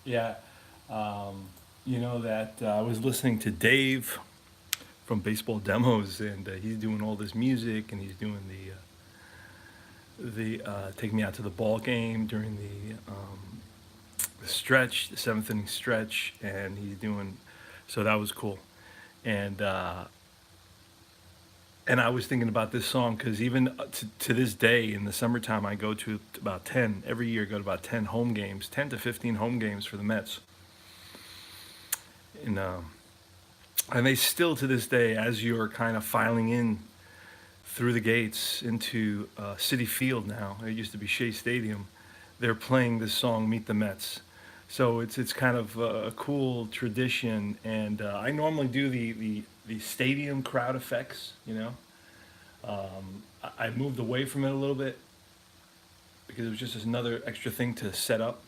Yeah, you know that I was listening to Dave from Baseball Demos, and he's doing all this music, and he's doing the take me out to the ball game during the stretch, the seventh inning stretch, and he's doing so that was cool, and and I was thinking about this song because even to this day in the summertime, I go to about 10 every year. I go to about 10 home games, 10 to 15 home games for the Mets, and they still to this day, as you're kind of filing in through the gates into City Field now. It used to be Shea Stadium. They're playing this song "Meet the Mets," so it's kind of a cool tradition. And I normally do the stadium crowd effects. I moved away from it a little bit because it was just another extra thing to set up.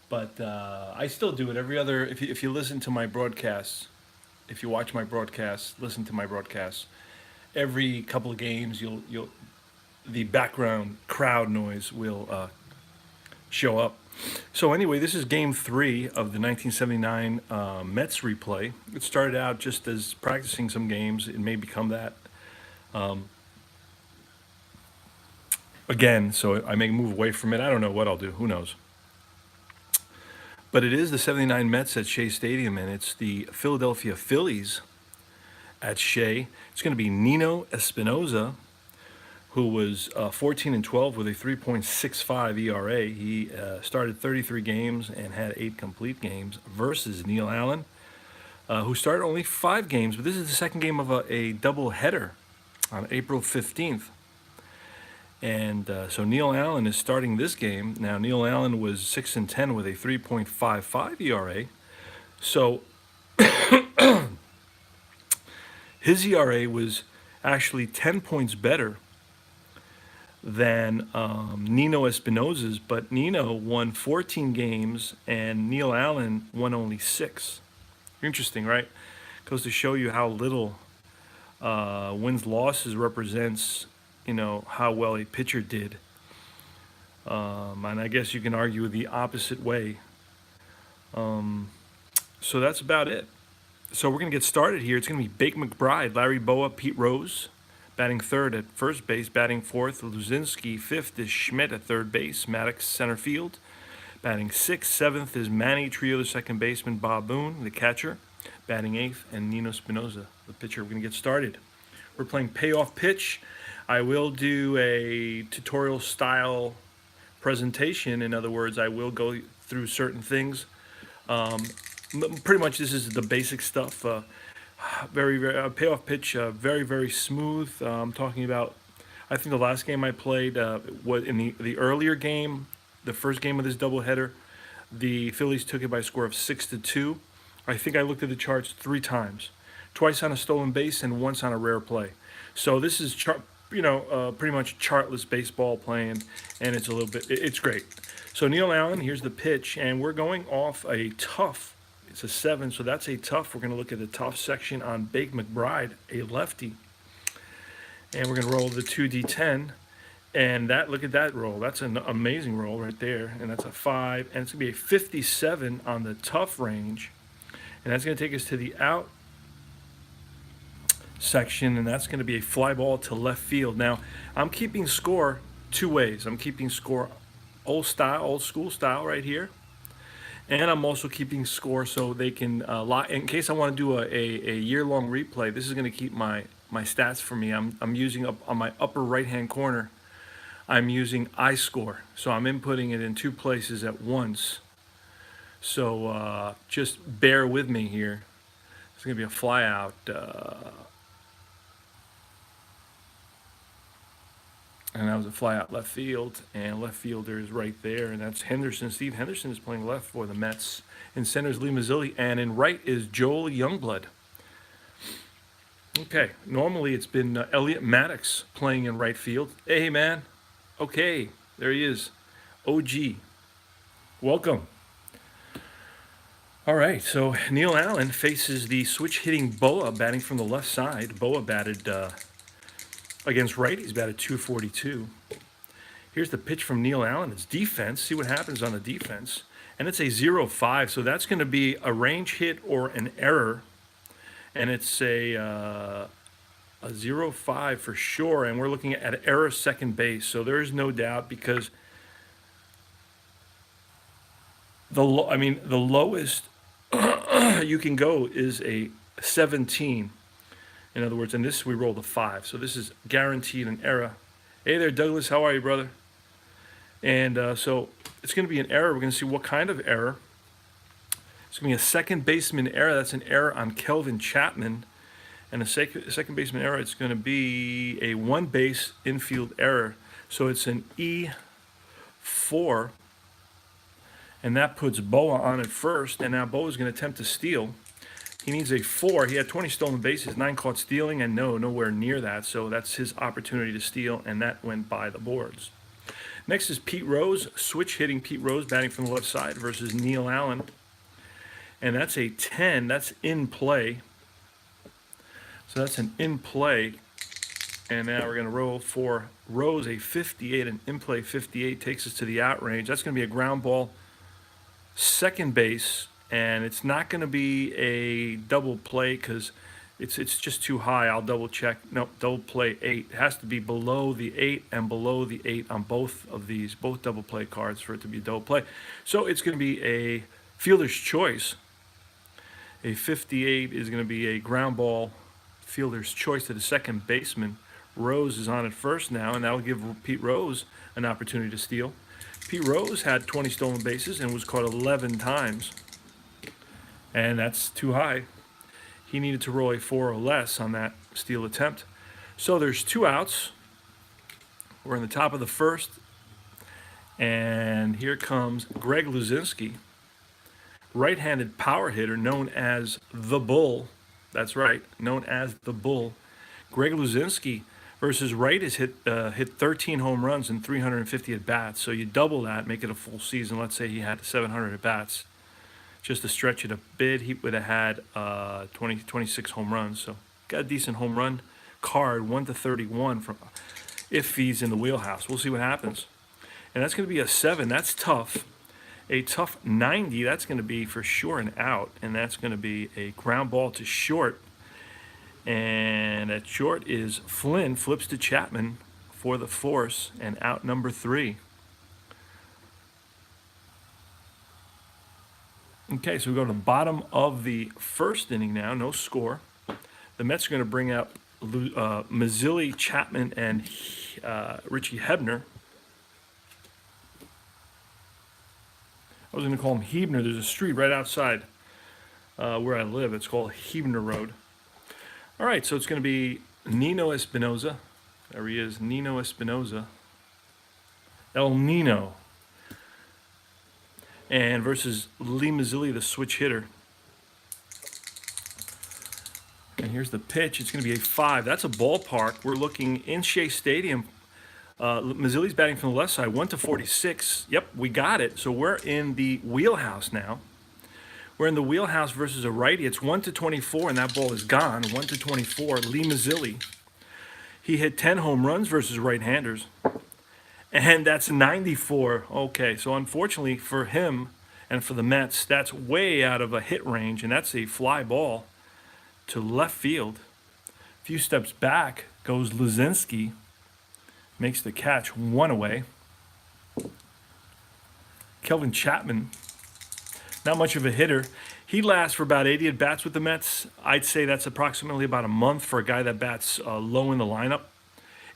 But I still do it every other. If you listen to my broadcasts, if you watch my broadcasts, listen to my broadcasts. Every couple of games, you'll the background crowd noise will show up. So anyway, this is Game 3 of the 1979 Mets replay. It started out just as practicing some games. It may become that again. So I may move away from it. I don't know what I'll do. Who knows? But it is the 79 Mets at Shea Stadium, and it's the Philadelphia Phillies at Shea. It's going to be Nino Espinoza, who was 14 and 12 with a 3.65 ERA. He started 33 games and had 8 complete games versus Neil Allen, who started only 5 games. But this is the second game of a double header on April 15th. And so Neil Allen is starting this game. Now, Neil Allen was 6 and 10 with a 3.55 ERA. So his ERA was actually 10 points better than Nino Espinoza's, but Nino won 14 games and Neil Allen won only 6. Interesting, right? Goes to show you how little wins losses represents, how well a pitcher did. And I guess you can argue the opposite way. So that's about it. So we're going to get started here. It's going to be Bake McBride, Larry Boa, Pete Rose, batting third at first base, batting fourth, Luzinski. Fifth is Schmidt at third base, Maddox center field. Batting sixth, seventh is Manny Trio, the second baseman, Bob Boone, the catcher. Batting eighth, and Nino Spinoza, the pitcher. We're going to get started. We're playing payoff pitch. I will do a tutorial style presentation. In other words, I will go through certain things. Pretty much this is the basic stuff. Very payoff pitch, very, very smooth. I'm talking about, I think the last game I played was in the earlier game, the first game of this doubleheader. The Phillies took it by a score of 6-2. I think I looked at the charts 3 times, twice on a stolen base and once on a rare play. So this is pretty much chartless baseball playing, and it's a little bit, it's great. So Neil Allen, here's the pitch, and we're going off a tough. It's a 7, so that's a tough. We're going to look at the tough section on Bake McBride, a lefty. And we're going to roll the 2d10. And look at that roll. That's an amazing roll right there. And that's a 5. And it's going to be a 57 on the tough range. And that's going to take us to the out section. And that's going to be a fly ball to left field. Now, I'm keeping score 2 ways. I'm keeping score old school style right here. And I'm also keeping score so they can, in case I want to do a year-long replay, this is going to keep my stats for me. I'm using up on my upper right-hand corner, I'm using iScore. So I'm inputting it in 2 places at once. So just bear with me here. It's going to be a fly out. And that was a fly out left field, and left fielder is right there, and that's Henderson. Steve Henderson is playing left for the Mets. In center is Lee Mazzilli, and in right is Joel Youngblood. Okay, normally it's been Elliot Maddox playing in right field. Hey, man. Okay, there he is. OG. Welcome. All right, so Neil Allen faces the switch-hitting Boa, batting from the left side. Boa batted against righties, batted .242. Here's the pitch from Neil Allen. It's defense. See what happens on the defense. And it's a 0-5, so that's going to be a range hit or an error. And it's a 0-5 for sure. And we're looking at error second base. So there is no doubt because the lowest you can go is a 17. In other words, and this we rolled a 5. So this is guaranteed an error. Hey there, Douglas. How are you, brother? And so it's going to be an error. We're going to see what kind of error. It's going to be a second baseman error. That's an error on Kelvin Chapman. And a second baseman error, it's going to be a one base infield error. So it's an E4. And that puts Boa on at first. And now Boa's going to attempt to steal. He needs a 4. He had 20 stolen bases, 9 caught stealing, and nowhere near that. So that's his opportunity to steal, and that went by the boards. Next is Pete Rose, switch hitting Pete Rose, batting from the left side versus Neil Allen. And that's a 10. That's in play. So that's an in play. And now we're going to roll for Rose, a 58. An in play 58 takes us to the out range. That's going to be a ground ball, second base. And it's not going to be a double play because it's just too high. I'll double check. No, double play 8. It has to be below the 8 and below the 8 on both of these, both double play cards for it to be a double play. So it's going to be a fielder's choice. A 58 is going to be a ground ball fielder's choice to the second baseman. Rose is on at first now, and that will give Pete Rose an opportunity to steal. Pete Rose had 20 stolen bases and was caught 11 times. And that's too high. He needed to roll a 4 or less on that steal attempt. So there's 2 outs. We're in the top of the first. And here comes Greg Luzinski, right-handed power hitter known as the Bull. That's right, known as the Bull. Greg Luzinski versus right has hit 13 home runs and 350 at-bats. So you double that, make it a full season. Let's say he had 700 at-bats. Just to stretch it a bit, he would have had 26 home runs. So got a decent home run card, 1-31 from if he's in the wheelhouse. We'll see what happens. And that's going to be a 7. That's tough. A tough 90. That's going to be for sure an out. And that's going to be a ground ball to short. And at short is Flynn, flips to Chapman for the force, and out number 3. Okay, so we go to the bottom of the first inning now, no score. The Mets are going to bring out Mazzilli, Chapman, and Richie Hebner. I was going to call him Hebner. There's a street right outside where I live. It's called Hebner Road. All right, so it's going to be Nino Espinoza. There he is, Nino Espinoza. El Nino. And versus Lee Mazzilli, the switch hitter. And here's the pitch. It's going to be a 5. That's a ballpark. We're looking in Shea Stadium. Mazzilli's batting from the left side, 1-46. Yep, we got it. So we're in the wheelhouse now. We're in the wheelhouse versus a righty. It's 1-24, and that ball is gone. 1-24. Lee Mazzilli. He hit 10 home runs versus right-handers. And that's 94. Okay, so unfortunately for him and for the Mets, that's way out of a hit range, and that's a fly ball to left field. A few steps back goes Luzinski, makes the catch, 1 away. Kelvin Chapman, not much of a hitter. He lasts for about 80 at-bats with the Mets. I'd say that's approximately about a month for a guy that bats low in the lineup.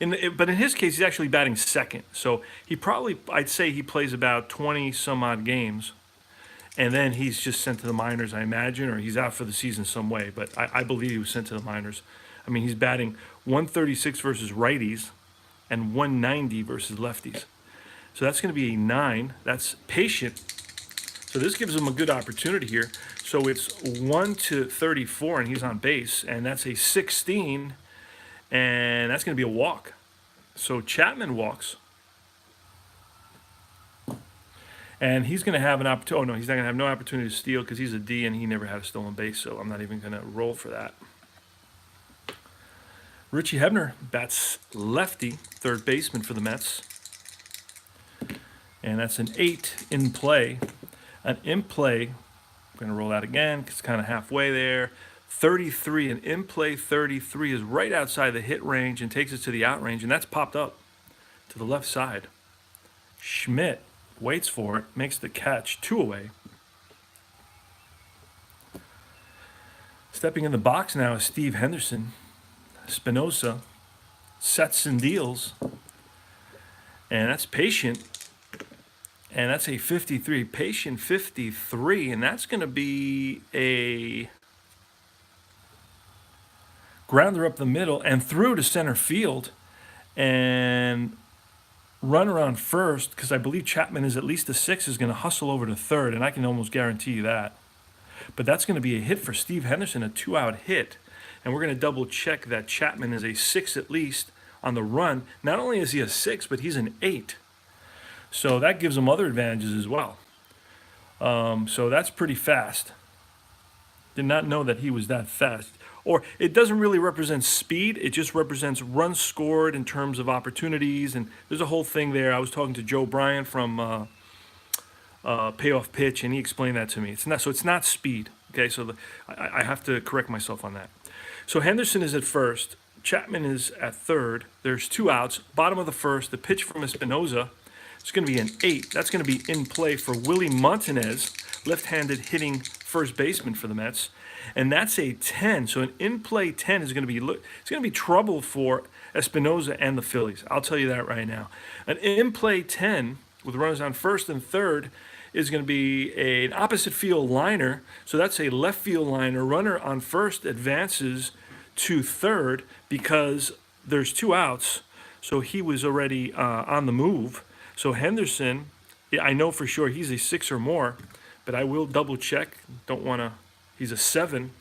But in his case, he's actually batting second. So he probably, I'd say he plays about 20 some odd games. And then he's just sent to the minors, I imagine, or he's out for the season some way. But I believe he was sent to the minors. I mean, he's batting 136 versus righties and 190 versus lefties. So that's going to be a 9. That's patient. So this gives him a good opportunity here. So it's 1-34, and he's on base. And that's a 16. And that's going to be a walk. So Chapman walks. And he's going to have an opportunity. Oh, no, he's not going to have no opportunity to steal because he's a D and he never had a stolen base. So I'm not even going to roll for that. Richie Hebner bats lefty, third baseman for the Mets. And that's an 8 in play. An in play, I'm going to roll that again because it's kind of halfway there. 33, an in play 33 is right outside the hit range and takes it to the out range, and that's popped up to the left side. Schmidt waits for it, makes the catch, 2 away. Stepping in the box now is Steve Henderson. Spinoza sets and deals, and that's Patient, and that's a 53. Patient 53, and that's going to be a grounder up the middle and through to center field, and runner on first, because I believe Chapman is at least a 6, is going to hustle over to third, and I can almost guarantee you that. But that's going to be a hit for Steve Henderson, a 2-out hit. And we're going to double check that Chapman is a 6 at least on the run. Not only is he a 6, but he's an 8. So that gives him other advantages as well. So that's pretty fast. Did not know that he was that fast. Or it doesn't really represent speed. It just represents runs scored in terms of opportunities. And there's a whole thing there. I was talking to Joe Bryant from Payoff Pitch, and he explained that to me. It's not speed. Okay, so I have to correct myself on that. So Henderson is at first. Chapman is at third. There's 2 outs. Bottom of the first, the pitch from Espinoza. It's going to be an 8. That's going to be in play for Willie Montanez, left-handed hitting first baseman for the Mets. And that's a 10. So an in-play 10 is going to be trouble for Espinoza and the Phillies. I'll tell you that right now. An in-play 10 with runners on first and third is going to be an opposite field liner. So that's a left field liner. Runner on first advances to third because there's 2 outs. So he was already on the move. So Henderson, I know for sure he's a 6 or more, but I will double check. Don't want to. He's a 7.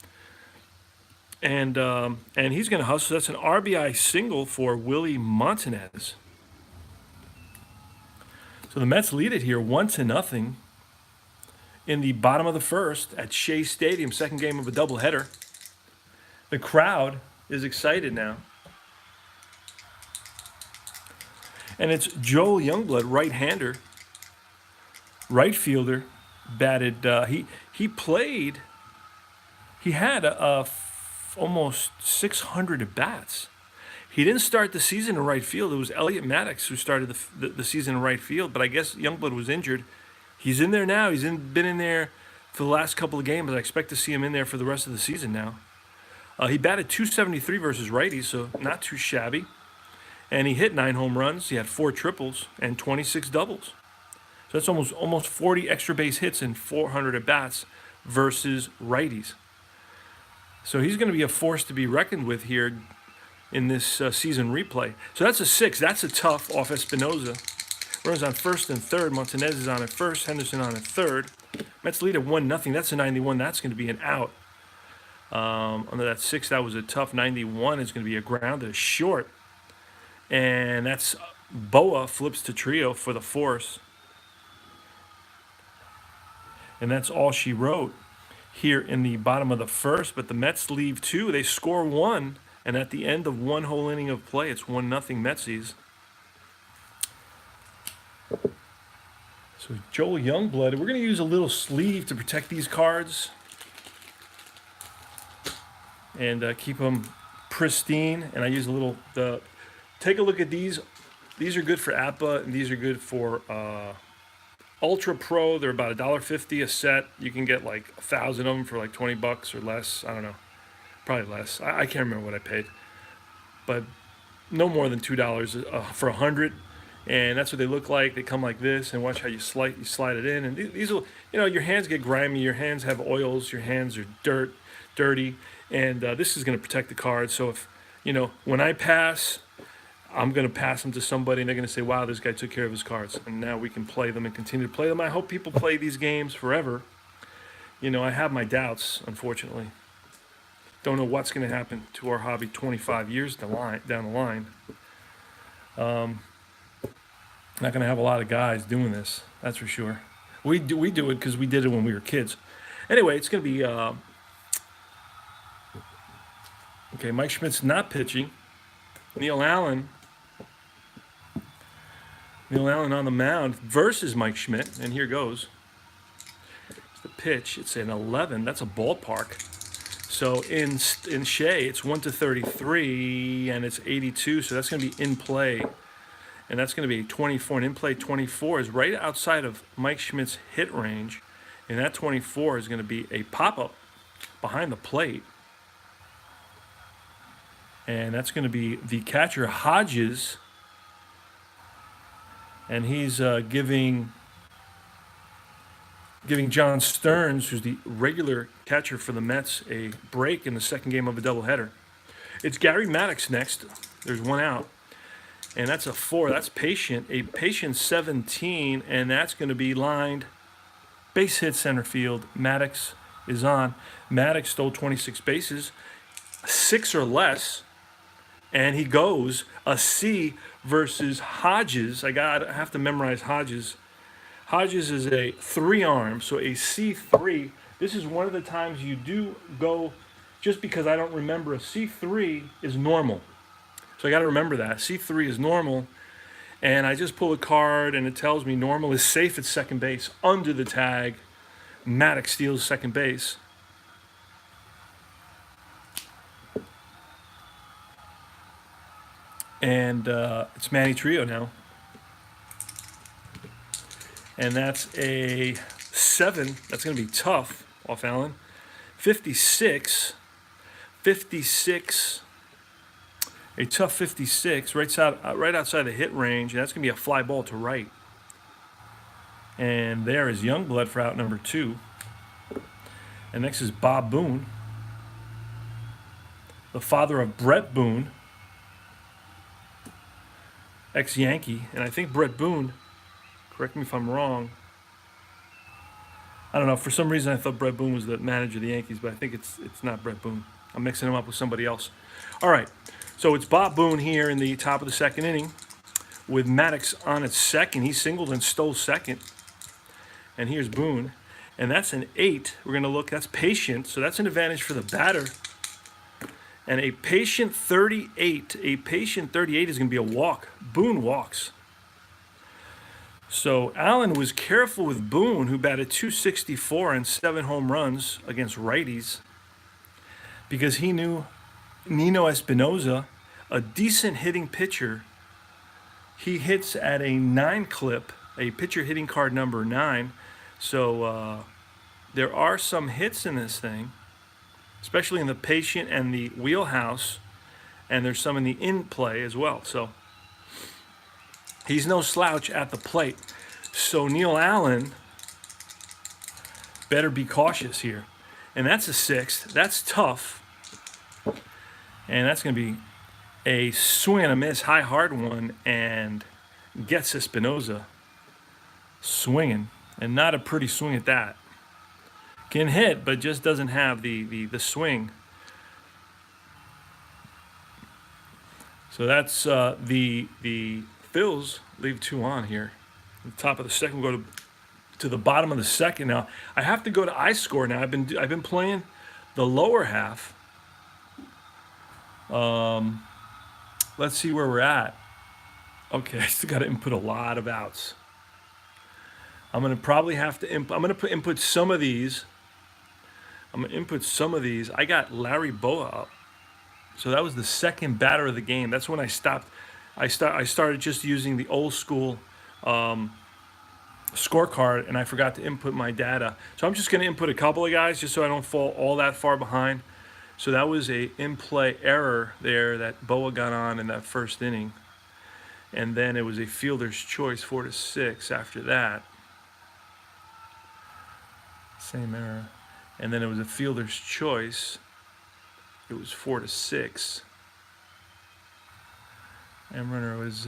And he's going to hustle. That's an RBI single for Willie Montanez. So the Mets lead it here 1-0 in the bottom of the first at Shea Stadium, second game of a doubleheader. The crowd is excited now. And it's Joel Youngblood, right-hander, right fielder, batted. He had almost 600 at-bats. He didn't start the season in right field. It was Elliot Maddox who started the season in right field, but I guess Youngblood was injured. He's in there now. Been in there for the last couple of games. I expect to see him in there for the rest of the season now. He batted .273 versus righties, so not too shabby. And he hit 9 home runs. He had 4 triples and 26 doubles. So that's almost 40 extra base hits and 400 at-bats versus righties. So he's going to be a force to be reckoned with here in this season replay. So that's a 6. That's a tough off Espinoza. Runners on first and third. Montanez is on at first. Henderson on at third. Mets lead at 1-0. That's a 91. That's going to be an out. Under that 6, that was a tough 91. It's going to be a grounder short. And that's Boa flips to Trio for the force. And that's all she wrote here in the bottom of the first. But the Mets leave 2. They score 1. And at the end of 1 whole inning of play, it's 1-0 Metsies. So Joel Youngblood, we're going to use a little sleeve to protect these cards and keep them pristine. And I use a little, take a look at these. These are good for APA, and these are good for Ultra Pro. They're about $1.50 a set. You can get like 1,000 of them for like $20 or less. I don't know, probably less. I can't remember what I paid, but no more than $2 for 100. And that's what they look like. They come like this, and watch how you slide it in. And these will, your hands get grimy. Your hands have oils. Your hands are dirty. And this is going to protect the card. So if, when I pass, I'm going to pass them to somebody, and they're going to say, wow, this guy took care of his cards. And now we can play them and continue to play them. I hope people play these games forever. I have my doubts, unfortunately. Don't know what's going to happen to our hobby 25 years down the line. Not going to have a lot of guys doing this, that's for sure. We do it because we did it when we were kids. Anyway, it's going to be okay. Mike Schmidt's not pitching. Neil Allen Neil Allen on the mound versus Mike Schmidt, and here goes. It's the pitch. It's an 11. That's a ballpark. So in Shea, it's 1-33, and it's 82. So that's going to be in play, and that's going to be 24. And in play 24 is right outside of Mike Schmidt's hit range, and that 24 is going to be a pop-up behind the plate. And that's going to be the catcher, Hodges. And he's giving John Stearns, who's the regular catcher for the Mets, a break in the second game of a doubleheader. It's Gary Maddox next. There's one out. And that's a 4. That's patient. A patient 17, and that's going to be lined. Base hit center field. Maddox is on. Maddox stole 26 bases, 6 or less. And he goes a C versus Hodges. I have to memorize Hodges. Hodges is a 3-arm, so a C3. This is one of the times you do go, just because I don't remember, a C3 is normal. So I got to remember that. C3 is normal. And I just pull a card, and it tells me normal is safe at second base. Under the tag, Maddox steals second base. And it's Manny Trio now. And that's a 7. That's going to be tough off Allen. 56. 56. A tough 56 right outside the hit range. And that's going to be a fly ball to right. And there is Youngblood for out number 2. And next is Bob Boone, the father of Brett Boone, ex-Yankee. And I think Brett Boone, correct me if I'm wrong, I don't know, for some reason I thought Brett Boone was the manager of the Yankees, but I think it's not Brett Boone. I'm mixing him up with somebody else. All right, so it's Bob Boone here in the top of the second inning with Maddox on at second. He singled and stole second. And here's Boone. And that's an 8. We're going to look, that's patient, so that's an advantage for the batter. And a patient 38. A patient 38 is going to be a walk. Boone walks. So Allen was careful with Boone, who batted .264 and 7 home runs against righties, because he knew Nino Espinosa, a decent hitting pitcher, he hits at a 9 clip, a pitcher hitting card number 9. So there are some hits in this thing, especially in the patient and the wheelhouse, and there's some in the in play as well. So he's no slouch at the plate. So Neil Allen better be cautious here. And that's a 6. That's tough. And that's going to be a swing and a miss, high hard one, and gets Espinosa swinging. And not a pretty swing at that. Can hit, but just doesn't have the swing. So that's the Phils leave 2 on here. At the top of the second, we'll go to the bottom of the second now. I have to go to I score now. I've been playing the lower half. Let's see where we're at. Okay, I still got to input a lot of outs. I'm gonna probably have to I'm gonna input some of these. I got Larry Boa up. So that was the second batter of the game. That's when I stopped. I started just using the old school scorecard, and I forgot to input my data. So I'm just going to input a couple of guys just so I don't fall all that far behind. So that was a in-play error there that Boa got on in that first inning. And then it was a fielder's choice, 4-6 after that. Same error. And then it was a fielder's choice. It was 4-6. And runner was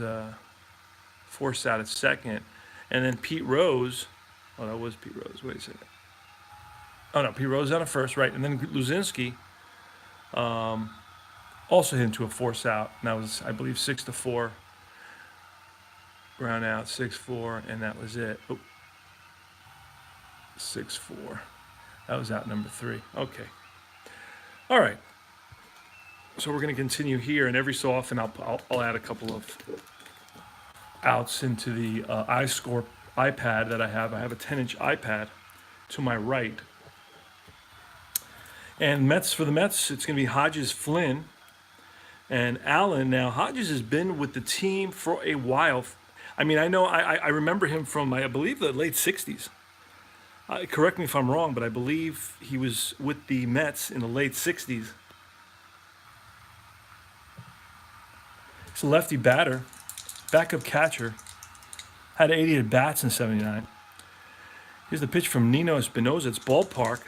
forced out at second. And then Pete Rose. Oh, that was Pete Rose. Wait a second. Oh, no, Pete Rose on a first, right. And then Luzinski also hit into a force out. And that was, I believe, 6-4. Ground out, 6-4, and that was it. Oh. 6-4. That was out number 3. Okay. All right. So we're going to continue here, and every so often I'll add a couple of outs into the iScore iPad that I have. I have a 10-inch iPad to my right. And for the Mets, it's going to be Hodges, Flynn, and Allen. Now, Hodges has been with the team for a while. I mean, I remember him from, I believe, the late 60s. Correct me if I'm wrong, but I believe he was with the Mets in the late 60s. He's a lefty batter, backup catcher, had 80 at bats in '79. Here's the pitch from Nino Espinosa. It's ballpark.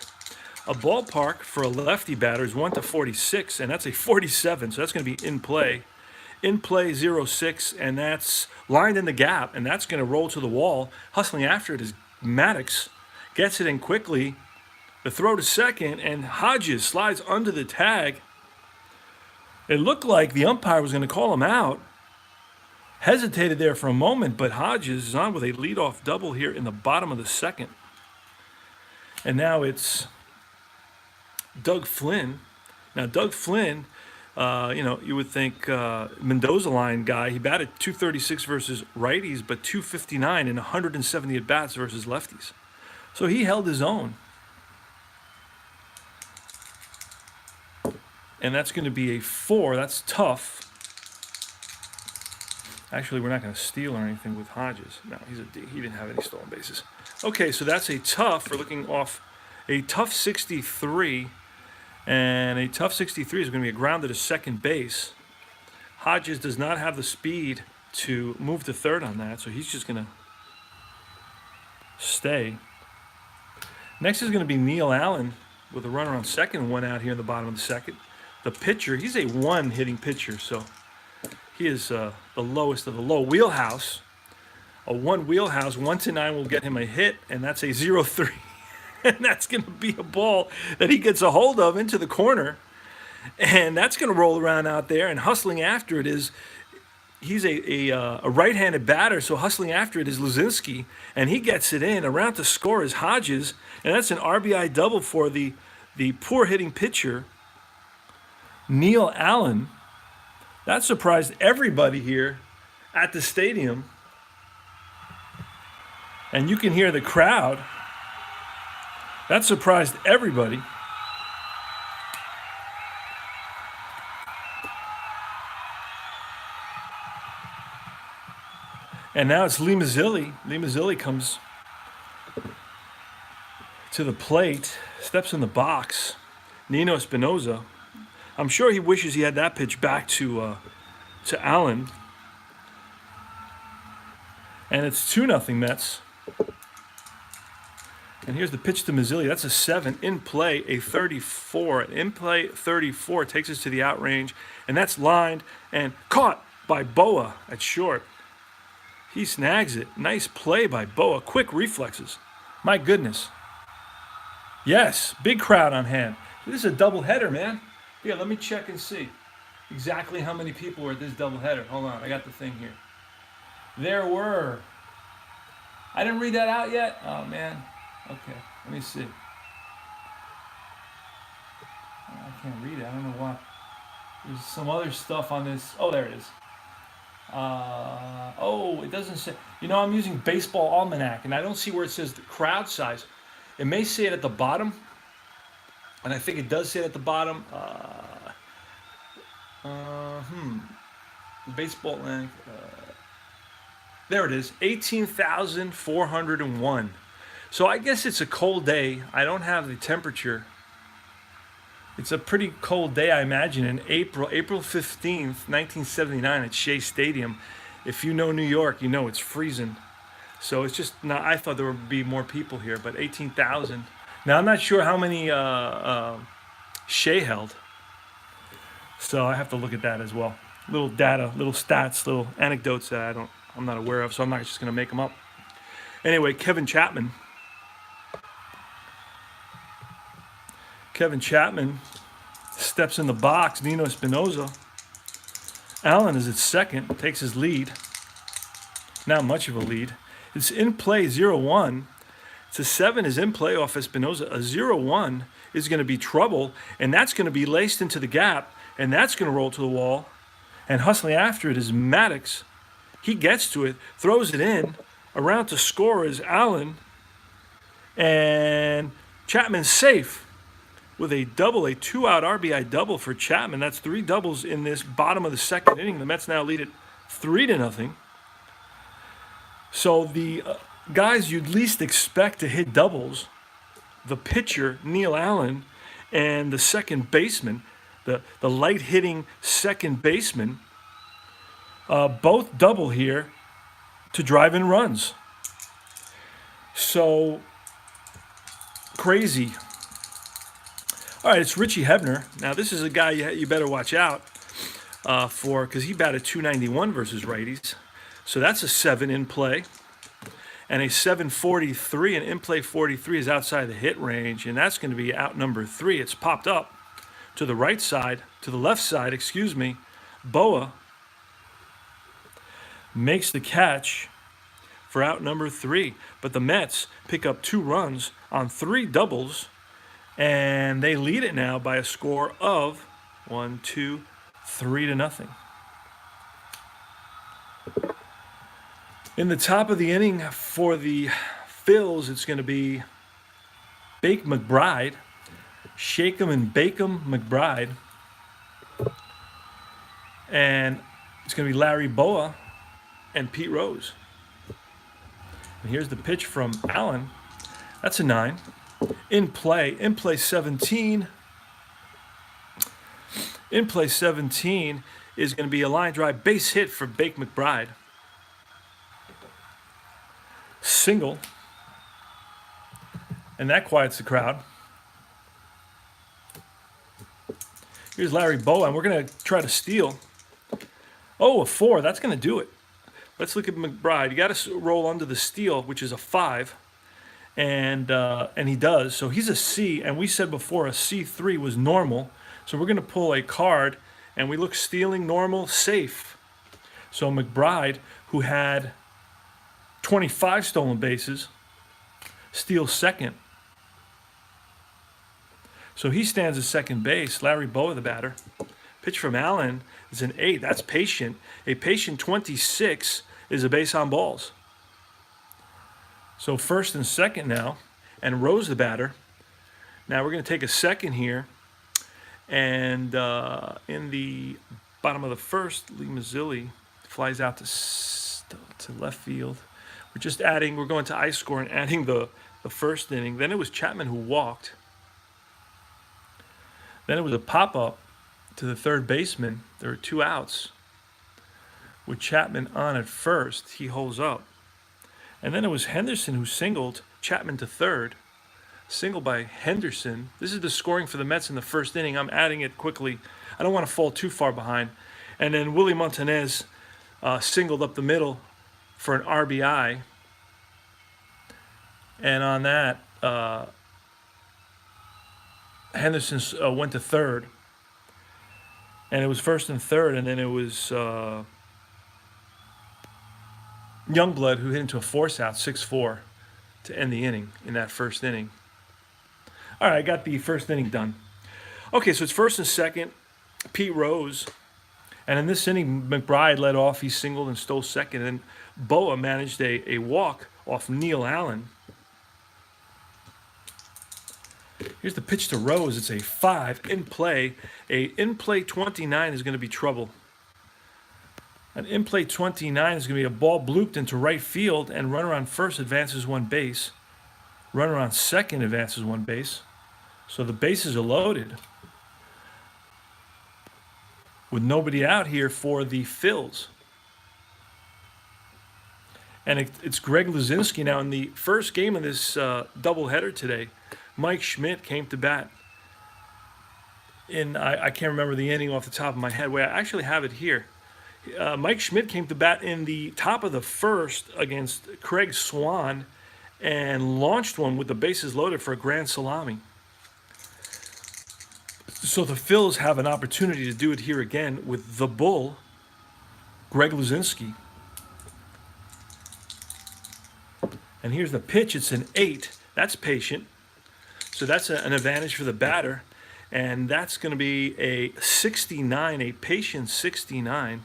A ballpark for a lefty batter is 1-46, and that's a 47, so that's going to be in play. In play 0-6, and that's lined in the gap, and that's going to roll to the wall. Hustling after it is Maddox. Gets it in quickly. The throw to second, and Hodges slides under the tag. It looked like the umpire was going to call him out. Hesitated there for a moment, but Hodges is on with a leadoff double here in the bottom of the second. And now it's Doug Flynn. Now, Doug Flynn, you would think Mendoza line guy. He batted .236 versus righties, but .259 in 170 at bats versus lefties. So he held his own. And that's going to be a 4. That's tough. Actually, we're not going to steal or anything with Hodges. No, he didn't have any stolen bases. Okay, so that's a tough. We're looking off a tough 63. And a tough 63 is going to be a grounder to second base. Hodges does not have the speed to move to third on that, so he's just going to stay. Next is going to be Neil Allen with a runner on second, 1 out here in the bottom of the second. The pitcher, he's a 1 hitting pitcher, so he is the lowest of the low. Wheelhouse, a 1 wheelhouse, 1-9 will get him a hit, and that's a 0-3. And that's going to be a ball that he gets a hold of into the corner, and that's going to roll around out there. And hustling after it is, he's a right-handed batter, so hustling after it is Luzinski, and he gets it in. Around to score is Hodges, and that's an RBI double for the poor hitting pitcher, Neil Allen. That surprised everybody here at the stadium, and you can hear the crowd. That surprised everybody. And now it's Lee Mazzilli. Lee Mazzilli comes to the plate, steps in the box. Nino Espinosa. I'm sure he wishes he had that pitch back to Allen. And it's 2-0 Mets. And here's the pitch to Mazzilli. That's a 7. In play, a 34. In play, 34 takes us to the out range. And that's lined and caught by Boa at short. He snags it. Nice play by Boa. Quick reflexes. My goodness. Yes, big crowd on hand. This is a doubleheader, man. Yeah, let me check and see exactly how many people were at this doubleheader. Hold on, I got the thing here. There were. I didn't read that out yet? Oh, man. Okay, let me see. I can't read it. I don't know why. There's some other stuff on this. Oh, there it is. It doesn't say. I'm using Baseball Almanac, and I don't see where it says the crowd size. It may say it at the bottom, and I think it does say it at the bottom. Baseball Almanac. There it is. 18,401. So I guess it's a cold day. I don't have the temperature. It's a pretty cold day, I imagine, in April 15th, 1979 at Shea Stadium. If you know New York, you know it's freezing. So it's just not, I thought there would be more people here, but 18,000. Now, I'm not sure how many Shea held. So I have to look at that as well. Little data, little stats, little anecdotes that I'm not aware of, so I'm not just going to make them up. Anyway, Kevin Chapman steps in the box. Nino Espinosa. Allen is at second, takes his lead. Not much of a lead. It's in play 0-1. It's a 7 is in play off Espinosa. A 0-1 is going to be trouble, and that's going to be laced into the gap, and that's going to roll to the wall. And hustling after it is Maddox. He gets to it, throws it in. Around to score is Allen, and Chapman's safe with a double, a 2-out RBI double for Chapman. That's 3 doubles in this bottom of the second inning. The Mets now lead it 3-0. So the guys you'd least expect to hit doubles, the pitcher, Neil Allen, and the second baseman, the light hitting second baseman, both double here to drive in runs. So crazy. All right, it's Richie Hebner. Now, this is a guy you better watch out for, because he batted .291 versus righties. So that's a 7 in play. And a 743, an in-play 43 is outside the hit range, and that's going to be out number 3. It's popped up to the right side, to the left side, excuse me. Boa makes the catch for out number 3. But the Mets pick up 2 runs on 3 doubles, and they lead it now by a score of 3-0. In the top of the inning for the Phils, it's going to be Bake McBride, Shake 'em and Bake 'em McBride, and it's going to be Larry Boa and Pete Rose. And here's the pitch from Allen. That's a 9. In play 17. In play 17 is going to be a line drive base hit for Bake McBride. Single. And that quiets the crowd. Here's Larry Boa, and we're going to try to steal. Oh, a 4. That's going to do it. Let's look at McBride. You got to roll under the steal, which is a 5. And he does. So he's a C, and we said before a C3 was normal. So we're going to pull a card, and we look stealing, normal, safe. So McBride, who had 25 stolen bases, steals second. So he stands at second base. Larry Boa, the batter. Pitch from Allen is an 8. That's patient. A patient 26 is a base on balls. So first and second now, and Rose the batter. Now we're going to take a second here, and in the bottom of the first, Lee Mazzilli flies out to left field. We're going to ice score and adding the first inning. Then it was Chapman who walked. Then it was a pop-up to the third baseman. There were 2 outs. With Chapman on at first, he holds up. And then it was Henderson who singled Chapman to third. Single by Henderson. This is the scoring for the Mets in the first inning. I'm adding it quickly. I don't want to fall too far behind. And then Willie Montanez singled up the middle for an RBI. And on that, Henderson went to third. And it was first and third, and then it was Youngblood who hit into a force out, 6-4, to end the inning in that first inning. All right, I got the first inning done. Okay, so it's first and second, Pete Rose. And in this inning, McBride led off. He singled and stole second. And Boa managed a walk off Neil Allen. Here's the pitch to Rose. It's a 5 in play. A in play 29 is going to be trouble. An in play 29 is going to be a ball blooped into right field, and runner on first advances 1 base. Runner on second advances 1 base. So the bases are loaded with nobody out here for the Phils. And it's Greg Luzinski now in the first game of this doubleheader today. Mike Schmidt came to bat in, I can't remember the inning off the top of my head. Wait, I actually have it here. Mike Schmidt came to bat in the top of the first against Craig Swan and launched one with the bases loaded for a grand salami. So the Phils have an opportunity to do it here again with the Bull, Greg Luzinski. And here's the pitch. It's an 8. That's patient. So that's an advantage for the batter. And that's going to be a 69, a patient 69.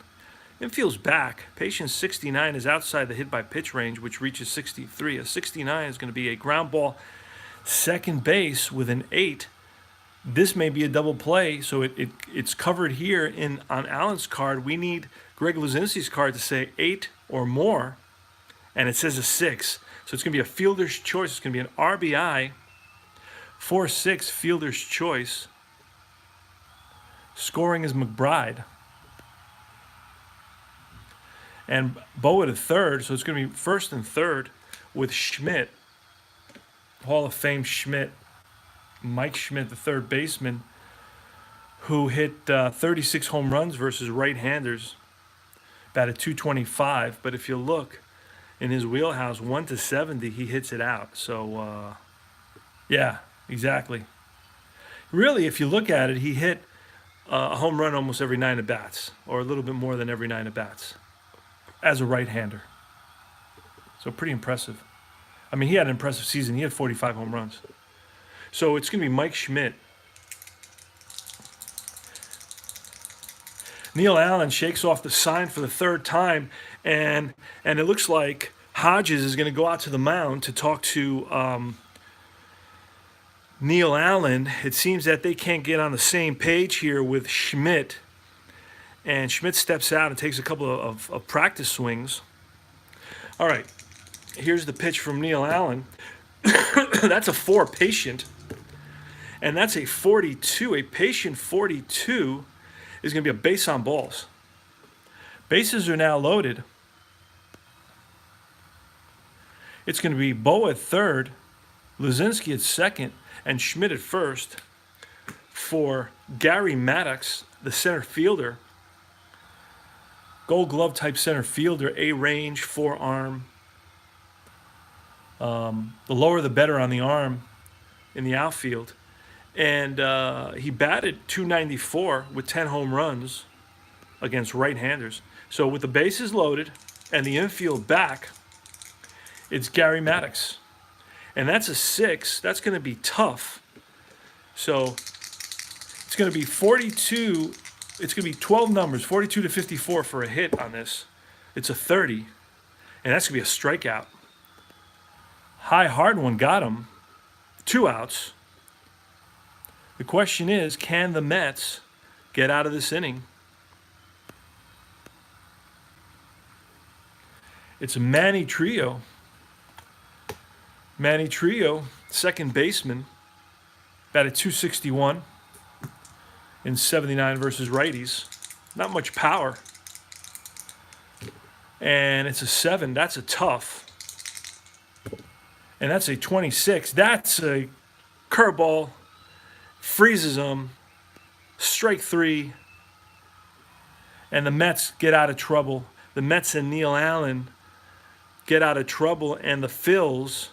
Infield's back. Patient 69 is outside the hit by pitch range, which reaches 63. A 69 is going to be a ground ball second base with an 8. This may be a double play, so it's covered here on Allen's card. We need Greg Luzinski's card to say 8 or more, and it says a 6. So it's going to be a fielder's choice. It's going to be an RBI 4-6 fielder's choice. Scoring is McBride. And Boa to third, so it's going to be first and third with Schmidt, Hall of Fame Schmidt, Mike Schmidt, the third baseman, who hit 36 home runs versus right-handers, batted .225. But if you look in his wheelhouse, 1-70, he hits it out. So, yeah, exactly. Really, if you look at it, he hit a home run almost every 9 at-bats, or a little bit more than every 9 at-bats, as a right-hander. So pretty impressive. I mean, he had an impressive season. He had 45 home runs. So it's going to be Mike Schmidt. Neil Allen shakes off the sign for the third time, and it looks like Hodges is going to go out to the mound to talk to Neil Allen. It seems that they can't get on the same page here with Schmidt. And Schmidt steps out and takes a couple of practice swings. All right, here's the pitch from Neil Allen. That's a 4 patient. And that's a 42. A patient 42 is going to be a base on balls. Bases are now loaded. It's going to be Boa at third, Luzinski at second, and Schmidt at first for Gary Maddox, the center fielder. Gold glove type center fielder, A range, forearm. The lower the better on the arm in the outfield. And he batted .294 with 10 home runs against right-handers. So with the bases loaded and the infield back, it's Gary Maddox. And that's a 6. That's going to be tough. So it's going to be 42. It's going to be 12 numbers, 42 to 54 for a hit on this. It's a 30. And that's going to be a strikeout. High hard one got him. 2 outs. The question is, can the Mets get out of this inning? It's a Manny Trio. Manny Trio, second baseman, batted .261 in 79 versus righties. Not much power. And it's a 7. That's a tough. And that's a 26. That's a curveball. Freezes them. Strike 3. And the Mets get out of trouble. The Mets and Neil Allen get out of trouble. And the Phillies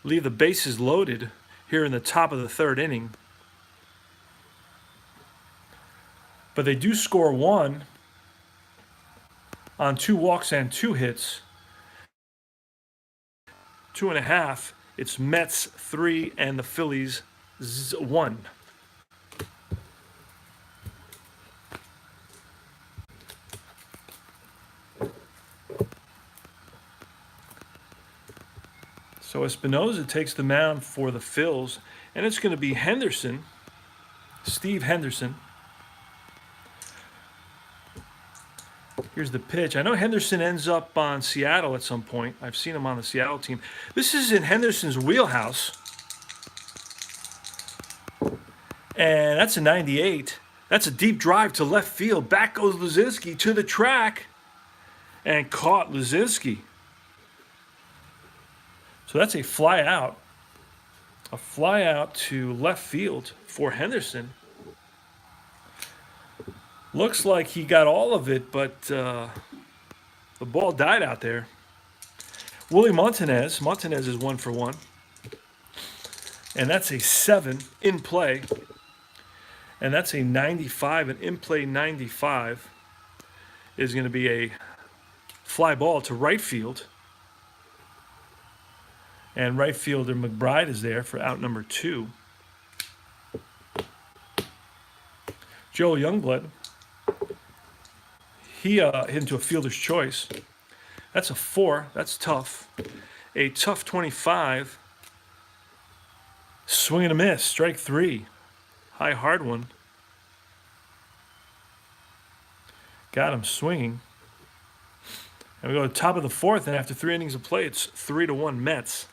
leave the bases loaded here in the top of the third inning. But they do score 1 on 2 walks and 2 hits. 2.5. It's Mets 3 and the Phillies 1. So Espinosa takes the mound for the Phils, and it's going to be Henderson, Steve Henderson. Here's the pitch. I know Henderson ends up on Seattle at some point. I've seen him on the Seattle team. This is in Henderson's wheelhouse. And that's a 98. That's a deep drive to left field. Back goes Luzinski to the track and caught Luzinski. So that's a fly out. A fly out to left field for Henderson. Looks like he got all of it, but the ball died out there. Willie Montanez. Montanez is 1 for 1. And that's a 7 in play. And that's a 95. An in-play 95 is going to be a fly ball to right field. And right fielder McBride is there for out number 2. Joel Youngblood. He hit into a fielder's choice. That's a 4. That's tough. A tough 25. Swing and a miss. Strike 3. High hard one. Got him swinging. And we go to the top of the 4th, and after 3 innings of play, it's 3-1 Mets.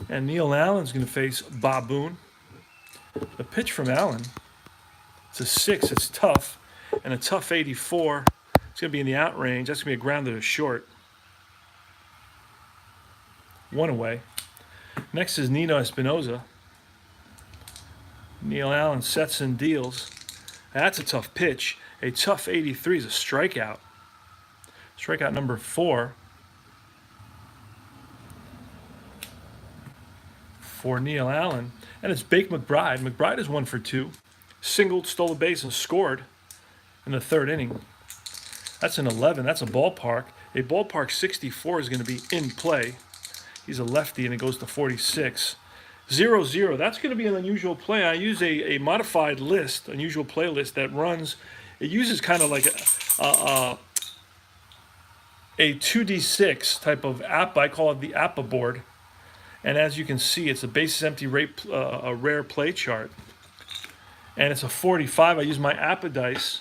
And Neil Allen's going to face Bob Boone. The pitch from Allen, it's a 6. It's tough. And a tough 84. It's going to be in the out range. That's going to be a grounder to short. 1 away. Next is Nino Espinosa. Neil Allen sets and deals. That's a tough pitch. A tough 83 is a strikeout. Strikeout number 4 for Neil Allen. And it's Bake McBride. McBride is 1 for 2. Singled, stole a base, and scored in the 3rd inning. That's an 11. That's a ballpark. A ballpark 64 is going to be in play. He's a lefty, and it goes to 46. 0-0. That's going to be an unusual play. I use a modified list, unusual play list that runs. It uses kind of like a 2d6 type of app. I call it the APA board. And as you can see, it's a bases empty rate, a rare play chart. And it's a 45. I use my APA dice.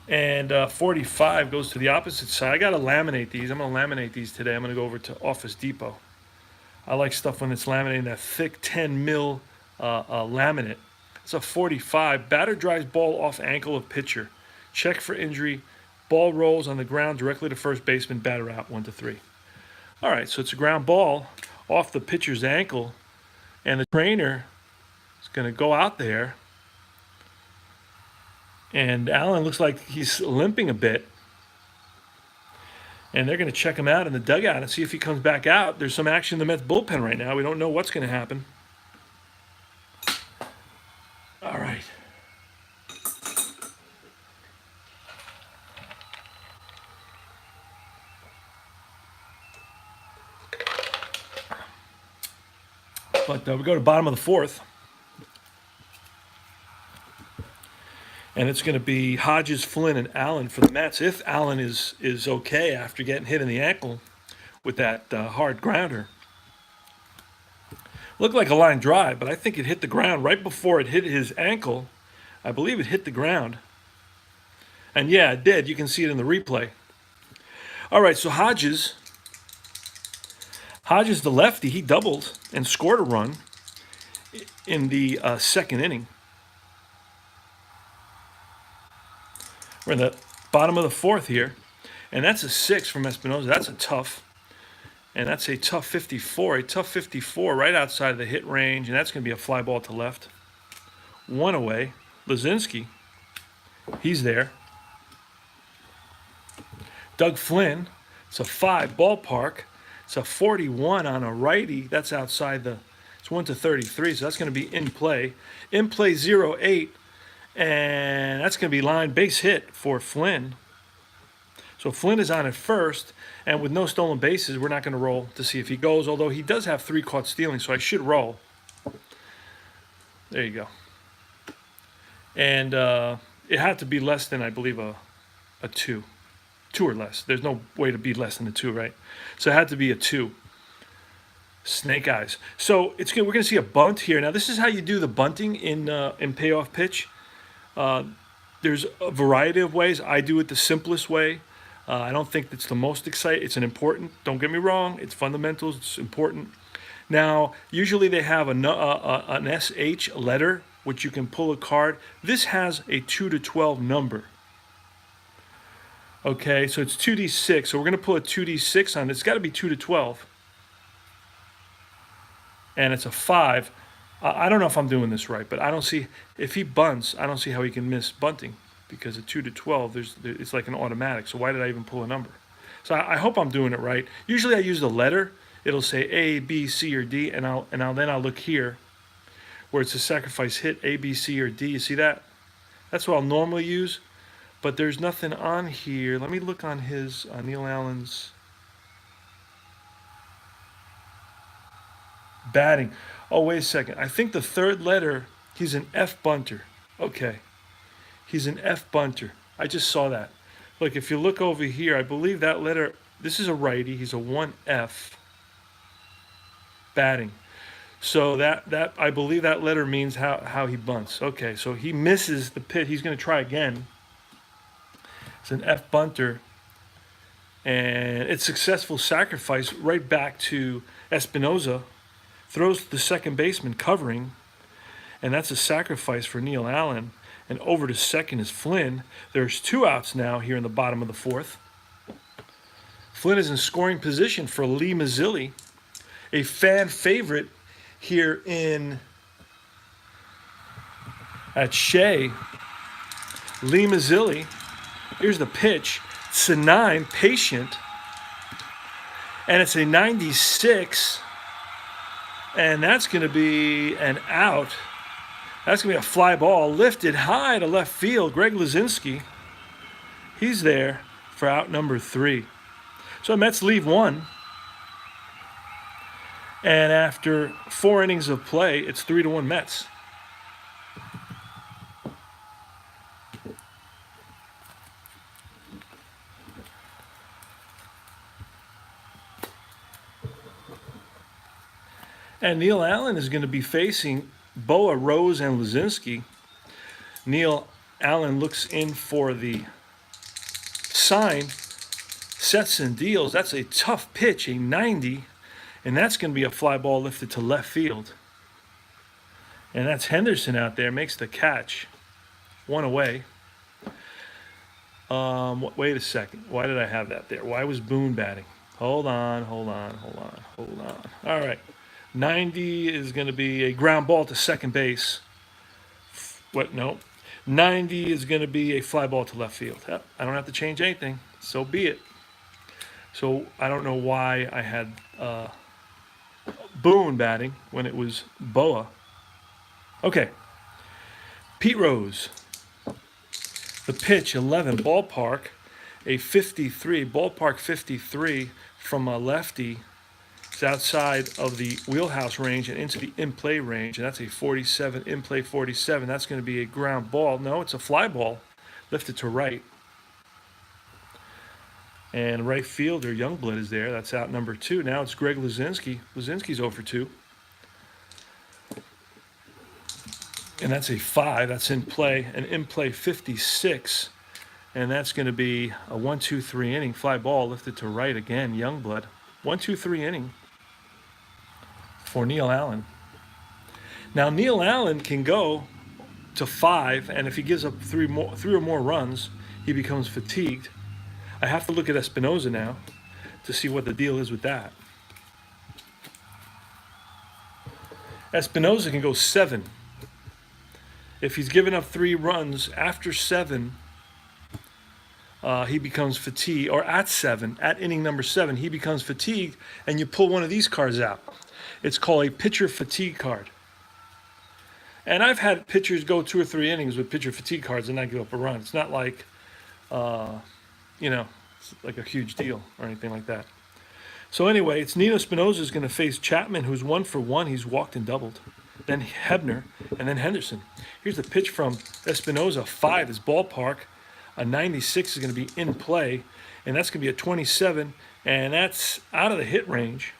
And 45 goes to the opposite side. I got to laminate these. I'm going to laminate these today. I'm going to go over to Office Depot. I like stuff when it's laminated, that thick 10 mil laminate. It's a 45. Batter drives ball off ankle of pitcher. Check for injury. Ball rolls on the ground directly to first baseman. Batter out 1-3. All right, so it's a ground ball off the pitcher's ankle. And the trainer is going to go out there. And Allen looks like he's limping a bit. And they're going to check him out in the dugout and see if he comes back out. There's some action in the Mets bullpen right now. We don't know what's going to happen. All right. But we go to the bottom of the 4th. And it's going to be Hodges, Flynn, and Allen for the Mets. If Allen is okay after getting hit in the ankle with that hard grounder. Looked like a line drive, but I think it hit the ground right before it hit his ankle. I believe it hit the ground. And yeah, it did. You can see it in the replay. All right, so Hodges, the lefty, he doubled and scored a run in the 2nd inning. We're in the bottom of the 4th here. And that's a 6 from Espinosa. That's a tough. And that's a tough 54. A tough 54 right outside of the hit range. And that's going to be a fly ball to left. 1 away. Lazinski. He's there. Doug Flynn. It's a 5 ballpark. It's a 41 on a righty. That's outside the... It's 1-33. So that's going to be in play. In play 0-8. And that's going to be line base hit for Flynn. So Flynn is on at first, and with no stolen bases, we're not going to roll to see if he goes, although he does have 3 caught stealing, so I should roll. There you go. And it had to be less than, I believe, a 2. 2 or less. There's no way to be less than a 2, right? So it had to be a 2. Snake eyes. So we're going to see a bunt here. Now, this is how you do the bunting in payoff pitch. There's a variety of ways. I do it the simplest way. I don't think it's the most exciting. It's don't get me wrong, it's fundamentals, it's important. Now, usually they have an SH letter, which you can pull a card. This has a 2-12 number. Okay, so it's 2d6. So we're going to pull a 2d6 on it. It's got to be 2-12. And it's a 5. I don't know if I'm doing this right, but I don't see, if he bunts, I don't see how he can miss bunting, because at 2-12, it's like an automatic. So why did I even pull a number? So I hope I'm doing it right. Usually I use the letter. It'll say A, B, C, or D, and then I'll look here where it's a sacrifice hit, A, B, C, or D. You see that? That's what I'll normally use, but there's nothing on here. Let me look on his Neil Allen's batting. Oh, wait a second. I think the third letter, he's an F bunter. Okay. He's an F bunter. I just saw that. Look, if you look over here, I believe that letter, this is a righty. He's a 1F batting. So that I believe that letter means how he bunts. Okay, so he misses the pit. He's going to try again. It's an F bunter. And it's successful sacrifice right back to Espinoza. Throws to the second baseman covering. And that's a sacrifice for Neil Allen. And over to second is Flynn. There's 2 outs now here in the bottom of the 4th. Flynn is in scoring position for Lee Mazzilli, a fan favorite here at Shea. Lee Mazzilli. Here's the pitch. It's a 9, patient. And it's a 96. And that's going to be an out. That's going to be a fly ball lifted high to left field. Greg Luzinski, he's there for out number 3. So Mets leave 1. And after 4 innings of play, it's 3-1 Mets. And Neil Allen is going to be facing Boa, Rose, and Luzinski. Neil Allen looks in for the sign, sets and deals. That's a tough pitch, a 90, and that's going to be a fly ball lifted to left field. And that's Henderson out there, makes the catch. 1 away. Wait a second. Why did I have that there? Why was Boone batting? Hold on. All right. 90 is going to be a ground ball to second base. What? No. 90 is going to be a fly ball to left field. Yep, I don't have to change anything. So be it. So I don't know why I had Boone batting when it was Boa. Okay. Pete Rose. The pitch, 11. Ballpark, a 53. Ballpark 53 from a lefty. It's outside of the wheelhouse range and into the in-play range, and that's a 47, in-play 47. That's going to be a ground ball. No, it's a fly ball, lifted to right. And right fielder, Youngblood, is there. That's out number 2. Now it's Greg Luzinski. Luzinski's 0 for 2. And that's a 5. That's in play, an in-play 56. And that's going to be a 1-2-3 inning. Fly ball lifted to right again, Youngblood. 1-2-3 inning for Neil Allen. Now Neil Allen can go to 5, and if he gives up 3 or more runs, he becomes fatigued. I have to look at Espinoza now to see what the deal is with that. Espinoza can go 7. If he's given up 3 runs after 7, he becomes fatigued, or at 7, at inning number 7, he becomes fatigued, and you pull one of these cards out. It's called a pitcher fatigue card. And I've had pitchers go 2 or 3 innings with pitcher fatigue cards and not give up a run. It's not like, it's like a huge deal or anything like that. So anyway, it's Nino Espinosa is going to face Chapman, who's 1 for 1. He's walked and doubled. Then Hebner, and then Henderson. Here's the pitch from Espinosa. 5 is ballpark. A 96 is going to be in play, and that's going to be a 27, and that's out of the hit range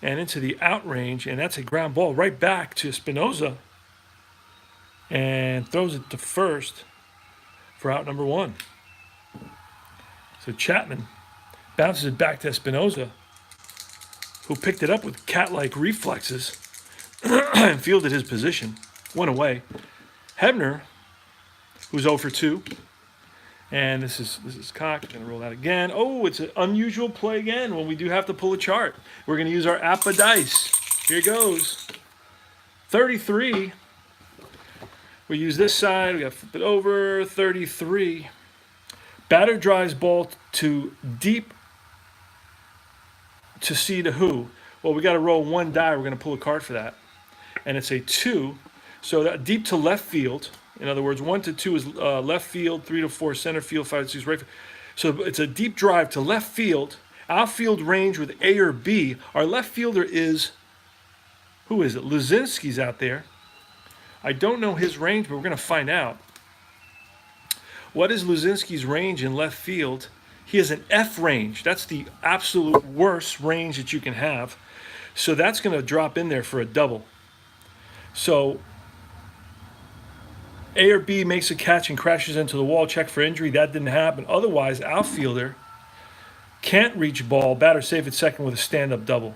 and into the out range, and that's a ground ball right back to Espinosa, and throws it to first for out number 1. So Chapman bounces it back to Espinosa, who picked it up with cat-like reflexes and fielded his position. 1 away. Hebner, who's 0 for 2. And this is cocked. Going to roll that again. Oh, it's an unusual play again when we do have to pull a chart. We're going to use our app of dice. Here goes. 33. We use this side. We got to flip it over. 33. Batter drives ball to deep to see to who. Well, we got to roll 1 die. We're going to pull a card for that. And it's a 2. So that deep to left field. In other words, 1 to 2 is left field, 3 to 4 center field, 5 to 6 right field. So it's a deep drive to left field. Outfield range with A or B. Our left fielder is, who is it? Luzinski's out there. I don't know his range, but we're going to find out. What is Luzinski's range in left field? He has an F range. That's the absolute worst range that you can have. So that's going to drop in there for a double. So A or B makes a catch and crashes into the wall. Check for injury. That didn't happen. Otherwise, outfielder can't reach ball. Batter safe at second with a stand-up double.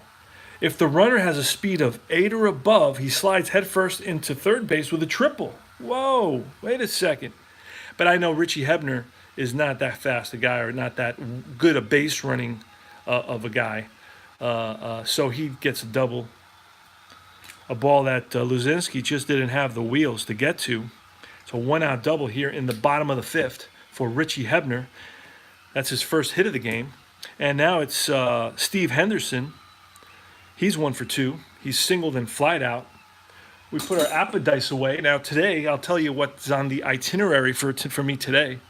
If the runner has a speed of 8 or above, he slides headfirst into third base with a triple. Whoa, wait a second. But I know Richie Hebner is not that fast a guy, or not that good a base running of a guy. So he gets a double. A ball that Luzinski just didn't have the wheels to get to. So 1-out double here in the bottom of the 5th for Richie Hebner. That's his first hit of the game. And now it's Steve Henderson. He's 1 for 2. He's singled and flied out. We put our APA dice away. Now today, I'll tell you what's on the itinerary for me today.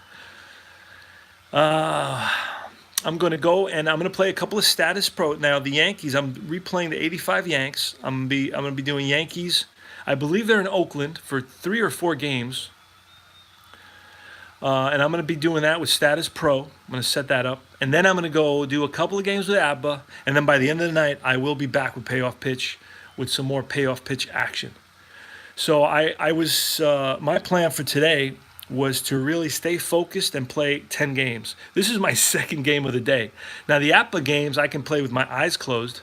I'm going to go and I'm going to play a couple of status pro. Now the Yankees, I'm replaying the 85 Yanks. I'm going to be doing Yankees. I believe they're in Oakland for 3 or 4 games. And I'm going to be doing that with Status Pro. I'm going to set that up. And then I'm going to go do a couple of games with ABBA. And then by the end of the night, I will be back with Payoff Pitch with some more Payoff Pitch action. So my plan for today was to really stay focused and play 10 games. This is my second game of the day. Now, the APA games I can play with my eyes closed.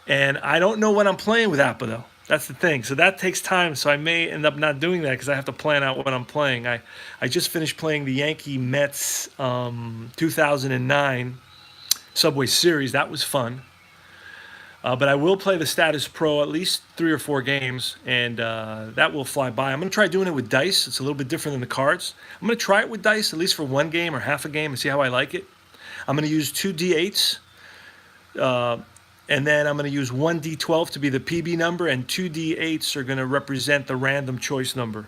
And I don't know when I'm playing with APA, though. That's the thing. So that takes time. So I may end up not doing that because I have to plan out what I'm playing. I just finished playing the Yankee Mets 2009 Subway Series. That was fun. But I will play the Status Pro at least 3 or 4 games, and that will fly by. I'm going to try doing it with dice. It's a little bit different than the cards. I'm going to try it with dice at least for 1 game or half a game and see how I like it. I'm going to use 2 D8s. And then I'm going to use 1 D12 to be the PB number, and 2 D8s are going to represent the random choice number.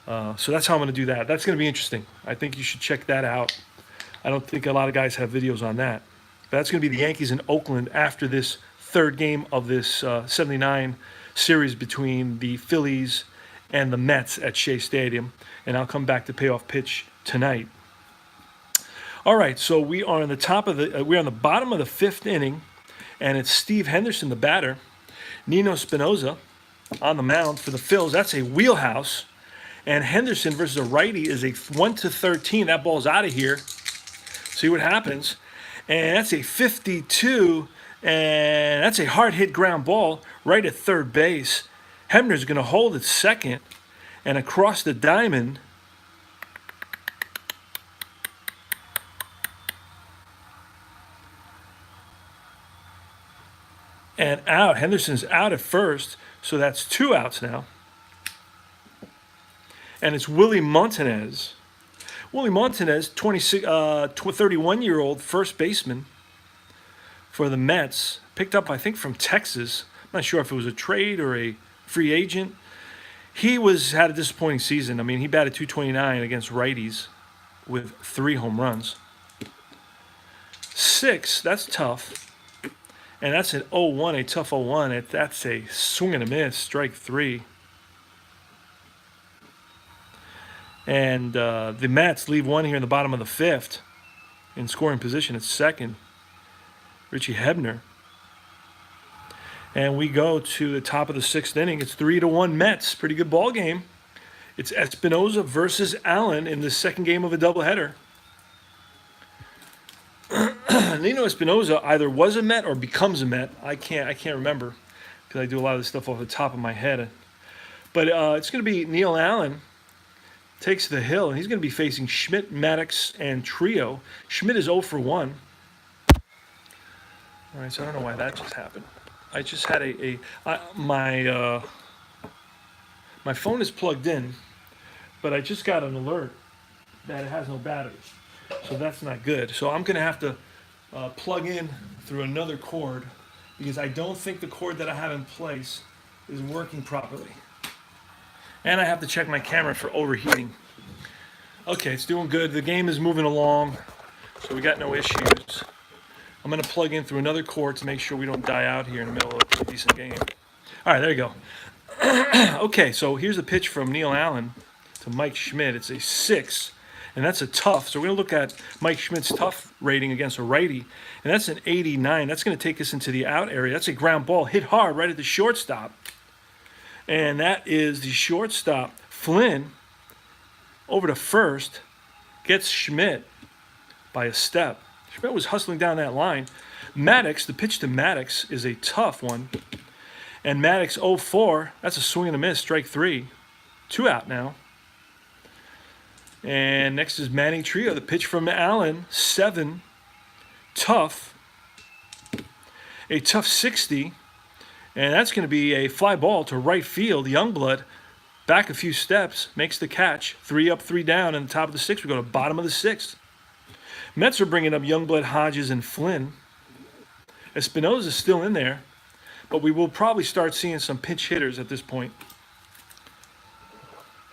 So that's how I'm going to do that. That's going to be interesting. I think you should check that out. I don't think a lot of guys have videos on that. But that's going to be the Yankees in Oakland after this 3rd game of this 79 series between the Phillies and the Mets at Shea Stadium. And I'll come back to Payoff Pitch tonight. All right, so we are on the we're on the bottom of the 5th inning. And it's Steve Henderson, the batter. Nino Espinosa on the mound for the Phils. That's a wheelhouse. And Henderson versus a righty is a 1-13. That ball's out of here. See what happens. And that's a 52. And that's a hard hit ground ball right at third base. Hebner's going to hold at second. And across the diamond, and out. Henderson's out at first, so that's 2 outs now. And it's Willie Montanez. Willie Montanez, 31-year-old first baseman for the Mets. Picked up, I think, from Texas. I'm not sure if it was a trade or a free agent. He had a disappointing season. I mean, he batted .229 against righties with 3 home runs. 6, that's tough. And that's an 0-1, a tough 0-1. That's a swing and a miss, strike 3. And the Mets leave 1 here in the bottom of the 5th in scoring position at second. Richie Hebner. And we go to the top of the 6th inning. It's 3-1 Mets. Pretty good ball game. It's Espinosa versus Allen in the second game of a doubleheader. Nino Espinosa either was a Met or becomes a Met. I can't remember because I do a lot of this stuff off the top of my head. But it's going to be Neil Allen takes the hill, and he's going to be facing Schmidt, Maddox, and Trio. Schmidt is 0 for 1. All right, so I don't know why that just happened. I just had my phone is plugged in, but I just got an alert that it has no battery. So that's not good. So I'm going to have to plug in through another cord because I don't think the cord that I have in place is working properly. And I have to check my camera for overheating. Okay, it's doing good. The game is moving along, so we got no issues. I'm going to plug in through another cord to make sure we don't die out here in the middle of a decent game. All right, there you go. Okay, so here's a pitch from Neil Allen to Mike Schmidt. It's a 6, and that's a tough. So we're going to look at Mike Schmidt's tough rating against a righty, and that's an 89. That's going to take us into the out area. That's a ground ball hit hard right at the shortstop, and that is the shortstop. Flynn over to first gets Schmidt by a step. Schmidt was hustling down that line. Maddox, the pitch to Maddox is a tough one. And Maddox 0-4, that's a swing and a miss, strike 3. 2 out now. And next is Manny Trio, the pitch from Allen, 7. Tough. A tough 60. And that's going to be a fly ball to right field. Youngblood back a few steps, makes the catch. 3 up, 3 down, and the top of the 6th. We go to bottom of the 6th. Mets are bringing up Youngblood, Hodges, and Flynn. Espinosa's still in there, but we will probably start seeing some pinch hitters at this point.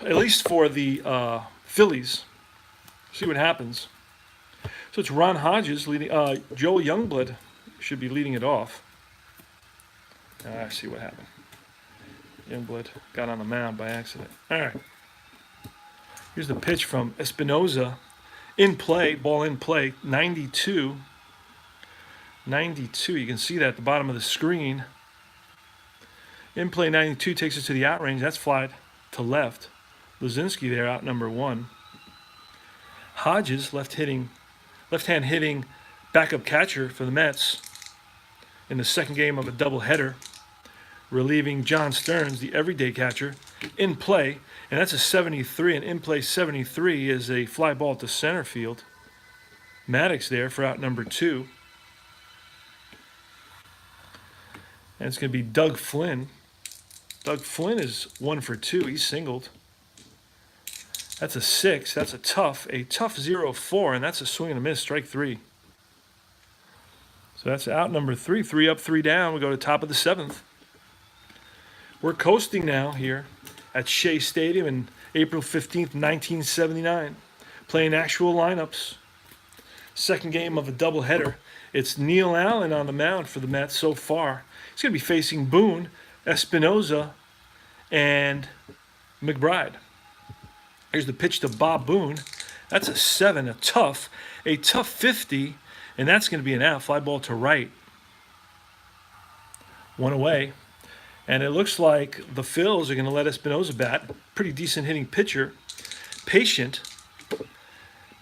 At least for the Phillies. See what happens. So it's Ron Hodges leading. Joe Youngblood should be leading it off. I see what happened. Youngblood got on the mound by accident. All right. Here's the pitch from Espinosa. In play, ball in play, 92. 92, you can see that at the bottom of the screen. In play 92 takes us to the out range. That's fly to left. Luzinski there, out number 1. Hodges, left-hand hitting backup catcher for the Mets in the second game of a doubleheader, relieving John Stearns, the everyday catcher, in play. And that's a 73, and in play 73 is a fly ball to center field. Maddox there for out number 2. And it's going to be Doug Flynn. Doug Flynn is 1 for 2. He's singled. That's a 6. That's a tough 0-4, and that's a swing and a miss, strike 3. So that's out number 3. 3 up, 3 down. We go to top of the 7th. We're coasting now here at Shea Stadium in April 15th, 1979, playing actual lineups. Second game of a doubleheader. It's Neil Allen on the mound for the Mets so far. He's going to be facing Boone, Espinosa, and McBride. Here's the pitch to Bob Boone. That's a 7, a tough 50, and that's going to be an out. Fly ball to right. 1 away. And it looks like the Phils are going to let Espinosa bat. Pretty decent hitting pitcher. Patient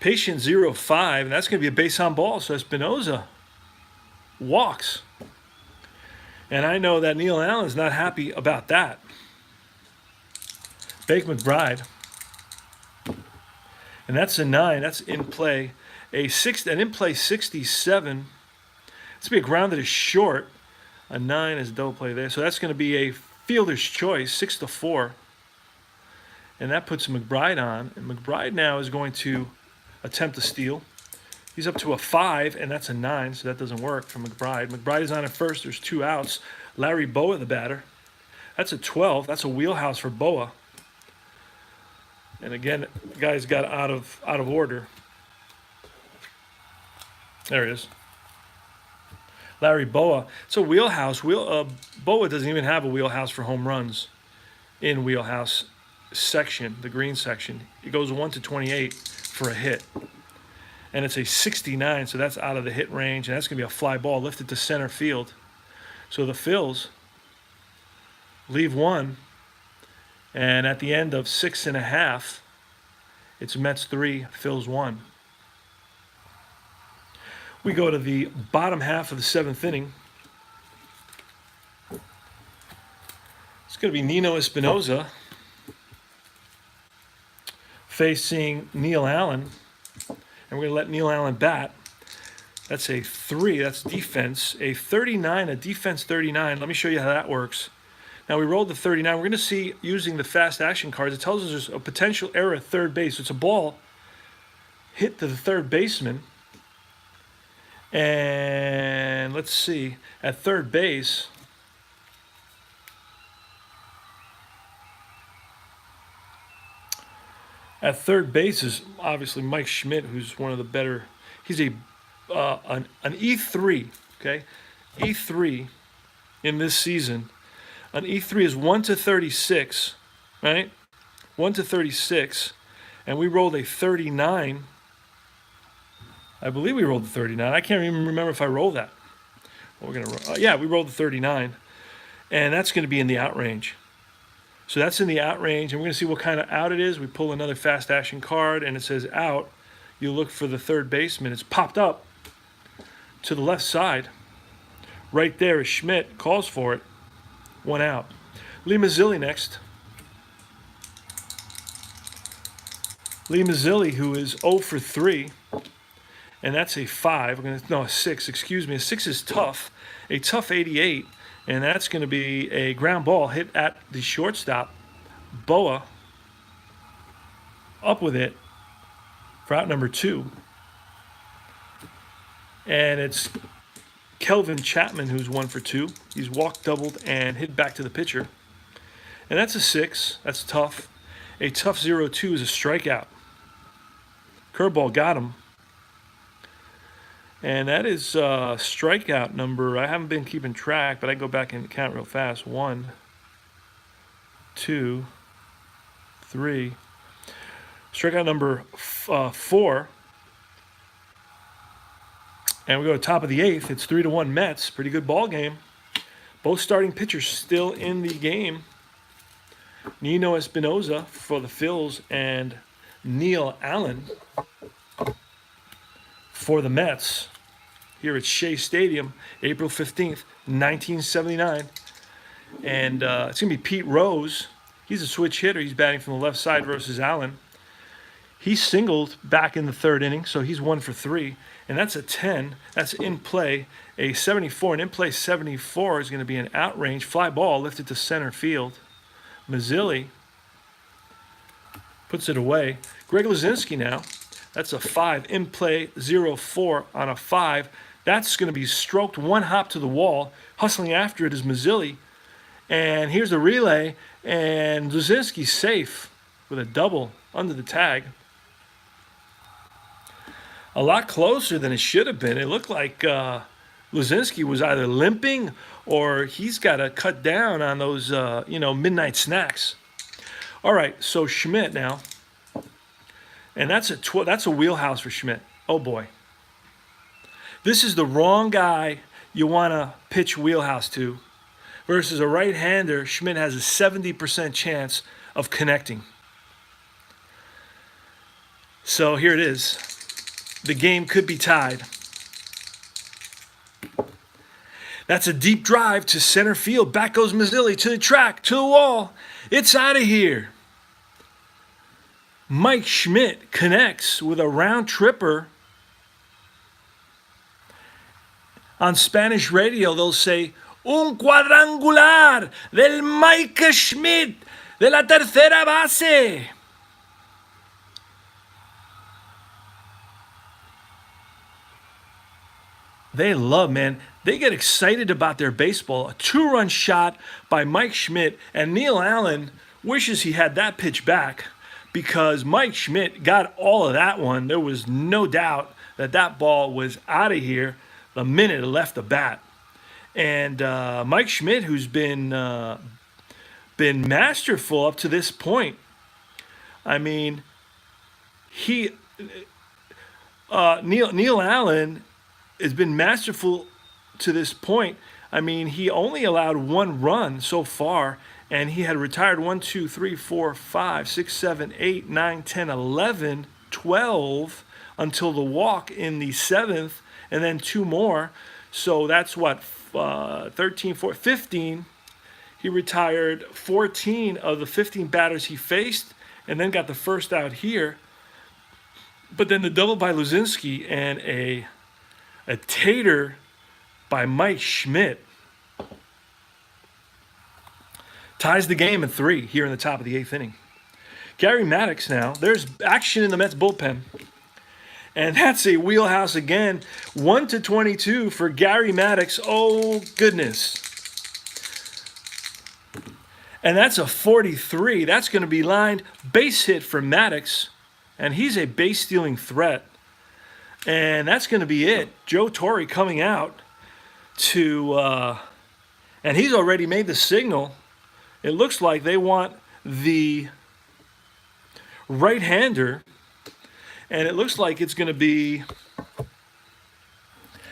0-5, and that's going to be a base on ball. So Espinosa walks. And I know that Neil Allen's not happy about that. Bake McBride. And that's a 9. That's in play. An in play 67. It's going to be a ground that is short. A 9 is a double play there. So that's going to be a fielder's choice, 6-4. And that puts McBride on. And McBride now is going to attempt to steal. He's up to a 5, and that's a 9, so that doesn't work for McBride. McBride is on at first. There's 2 outs. Larry Boa, the batter. That's a 12. That's a wheelhouse for Boa. And again, the guy's got out of order. There he is. Larry Boa. It's a wheelhouse. Boa doesn't even have a wheelhouse for home runs in wheelhouse section, the green section. It goes 1 to 28 for a hit. And it's a 69, so that's out of the hit range, and that's going to be a fly ball lifted to center field. So the Phils leave 1, and at the end of 6.5, it's Mets 3, Phils 1. We go to the bottom half of the 7th inning. It's going to be Nino Espinosa facing Neil Allen. And we're going to let Neil Allen bat. That's a 3. That's defense. A 39, a defense 39. Let me show you how that works. Now we rolled the 39. We're going to see, using the fast action cards, it tells us there's a potential error at third base. So it's a ball hit to the third baseman. And let's see, at third base, At third base is obviously Mike Schmidt, who's one of the better. He's an E3, okay, E3 in this season. An E3 is 1-36, right? 1-36, and we rolled a 39. I believe we rolled the 39. I can't even remember if I rolled that. Well, we're gonna yeah, we rolled the 39, and that's going to be in the out range. So that's in the out range, and we're going to see what kind of out it is. We pull another fast action card, and it says out. You look for the third baseman. It's popped up to the left side. Right there is Schmidt. Calls for it. 1 out. Lee Mazzilli next. Lee Mazzilli, who is 0 for 3, and that's a 5. A 6. Excuse me. A 6 is tough. A tough 88. And that's going to be a ground ball hit at the shortstop. Boa up with it for out number 2. And it's Kelvin Chapman who's 1 for 2. He's walked, doubled, and hit back to the pitcher. And that's a 6. That's tough. A tough 0-2 is a strikeout. Curveball got him. And that is strikeout number. I haven't been keeping track, but I go back and count real fast. 1, 2, 3. Strikeout number 4. And we go to top of the 8th. It's 3-1 Mets. Pretty good ball game. Both starting pitchers still in the game. Nino Espinosa for the Phillies and Neil Allen for the Mets. Here at Shea Stadium, April 15th, 1979. And it's going to be Pete Rose. He's a switch hitter. He's batting from the left side versus Allen. He singled back in the 3rd inning, so he's 1 for 3. And that's a 10. That's in play. A 74. An in play 74 is going to be an outrange fly ball lifted to center field. Mazzilli puts it away. Greg Luzinski now. That's a 5. In play 0-4 on a 5. That's going to be stroked 1 hop to the wall. Hustling after it is Mazzilli. And here's the relay. And Luzinski's safe with a double under the tag. A lot closer than it should have been. It looked like Luzinski was either limping or he's got to cut down on those, midnight snacks. All right, so Schmidt now. And that's a wheelhouse for Schmidt. Oh, boy. This is the wrong guy you want to pitch wheelhouse to versus a right-hander. Schmidt has a 70% chance of connecting. So here it is. The game could be tied. That's a deep drive to center field. Back goes Mazzilli to the track, to the wall. It's out of here. Mike Schmidt connects with a round tripper. On Spanish radio, they'll say, un cuadrangular del Mike Schmidt de la tercera base. They love, man. They get excited about their baseball. A 2-run shot by Mike Schmidt, and Neil Allen wishes he had that pitch back because Mike Schmidt got all of that one. There was no doubt that that ball was out of here the minute it left the bat. And Mike Schmidt, who's been masterful up to this point. I mean, Neil Allen has been masterful to this point. I mean, he only allowed 1 run so far, and he had retired 1, 2, 3, 4, 5, 6, 7, 8, 9, 10, 11, 12 until the walk in the 7th, and then 2 more. So that's what, 13, 14, 15. He retired 14 of the 15 batters he faced, and then got the first out here. But then the double by Luzinski and a tater by Mike Schmidt ties the game at 3 here in the top of the 8th inning. Gary Maddox now. There's action in the Mets bullpen. And that's a wheelhouse again. 1-22 for Gary Maddox. Oh, goodness. And that's a 43. That's going to be lined. Base hit for Maddox. and he's a base stealing threat. And that's going to be it. Joe Torre coming out to, and he's already made the signal. It looks like they want the right-hander, and it looks like it's going to be,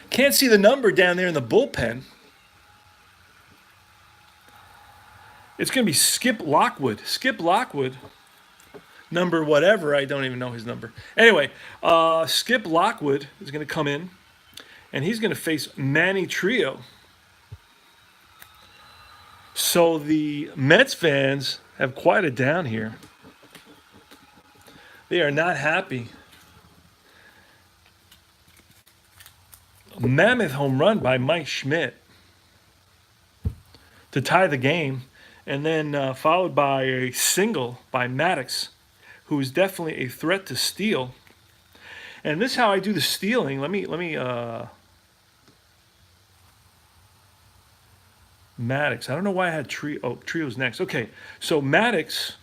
can't see the number down there in the bullpen. It's going to be Skip Lockwood. Skip Lockwood, number whatever, I don't even know his number. Anyway, Skip Lockwood is going to come in, and he's going to face Manny Trio. So the Mets fans have quite a down here. They are not happy. A mammoth home run by Mike Schmidt to tie the game, and then followed by a single by Maddox, who is definitely a threat to steal. And this is how I do the stealing. Let me Maddox. I don't know why I had Trio. Oh, Trio's next. Okay, so Maddox.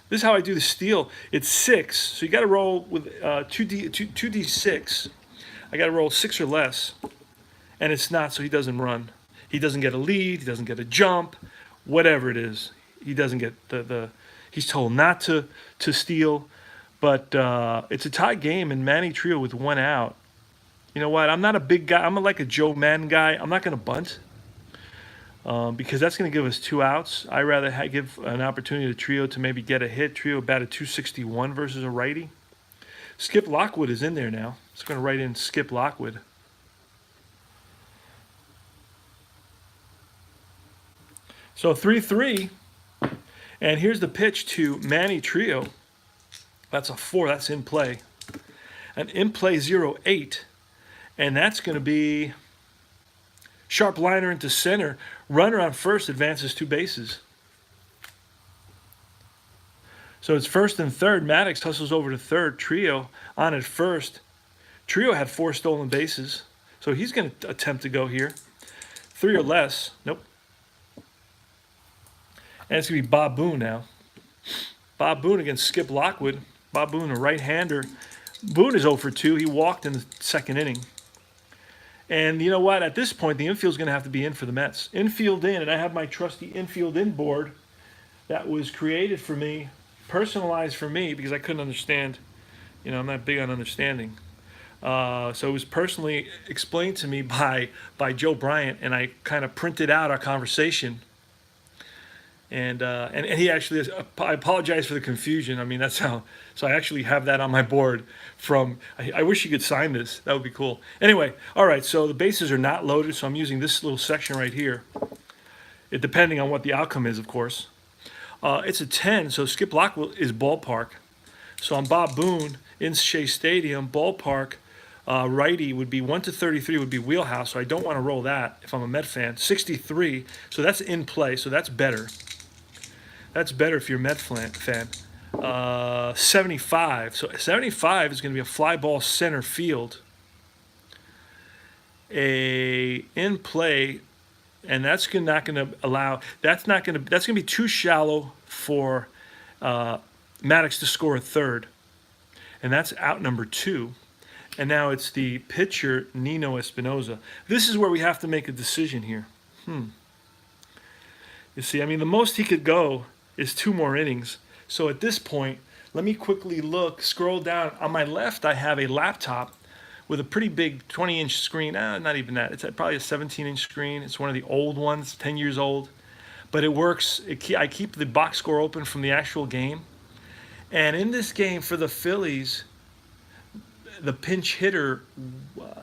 This is how I do the steal. It's 6, so you got to roll with 2d6. I got to roll 6 or less, and it's not, so he doesn't run. He doesn't get a lead. He doesn't get a jump. Whatever it is, he doesn't get the. He's told not to steal, but it's a tie game, and Manny Trio with 1 out. You know what? I'm not a big guy. I'm like a Joe Madden guy. I'm not going to bunt. Because that's going to give us 2 outs. I'd rather give an opportunity to Trio to maybe get a hit. Trio batted .261 versus a righty. Skip Lockwood is in there now. It's going to write in Skip Lockwood. So 3-3. And here's the pitch to Manny Trio. That's a 4. That's in play. An in play 0-8. And that's going to be sharp liner into center. Runner on first advances 2 bases. So it's first and third. Maddox hustles over to third. Trio on at first. Trio had 4 stolen bases. So he's going to attempt to go here. 3 or less. Nope. And it's going to be Bob Boone now. Bob Boone against Skip Lockwood. Bob Boone, a right-hander. Boone is 0 for 2. He walked in the second inning. And you know what? At this point, the infield's going to have to be in for the Mets. Infield in, and I have my trusty infield in board that was created for me, personalized for me, because I couldn't understand. You know, I'm not big on understanding. So it was personally explained to me by Joe Bryant, and I kind of printed out our conversation. And he actually, I apologize for the confusion. I mean, that's how, so I actually have that on my board from, I wish you could sign this. That would be cool. Anyway, all right, so the bases are not loaded, so I'm using this little section right here. It depending on what the outcome is, of course. It's a 10, so Skip Lockwood is ballpark. So on Bob Boone in Shea Stadium, ballpark, righty would be 1-33 would be wheelhouse, so I don't want to roll that if I'm a Met fan. 63, so that's in play, so that's better. That's better if you're a Met fan. 75. So 75 is going to be a fly ball center field. A in play, and that's not going to allow. That's going to be too shallow for Maddox to score a third, and that's out number 2. And now it's the pitcher Nino Espinosa. This is where we have to make a decision here. You see, I mean, the most he could go is 2 more innings. So at this point, let me quickly look, scroll down. On my left, I have a laptop with a pretty big 20-inch screen. Not even that. It's probably a 17-inch screen. It's one of the old ones, 10 years old. But it works. I keep the box score open from the actual game. And in this game for the Phillies, the pinch hitter,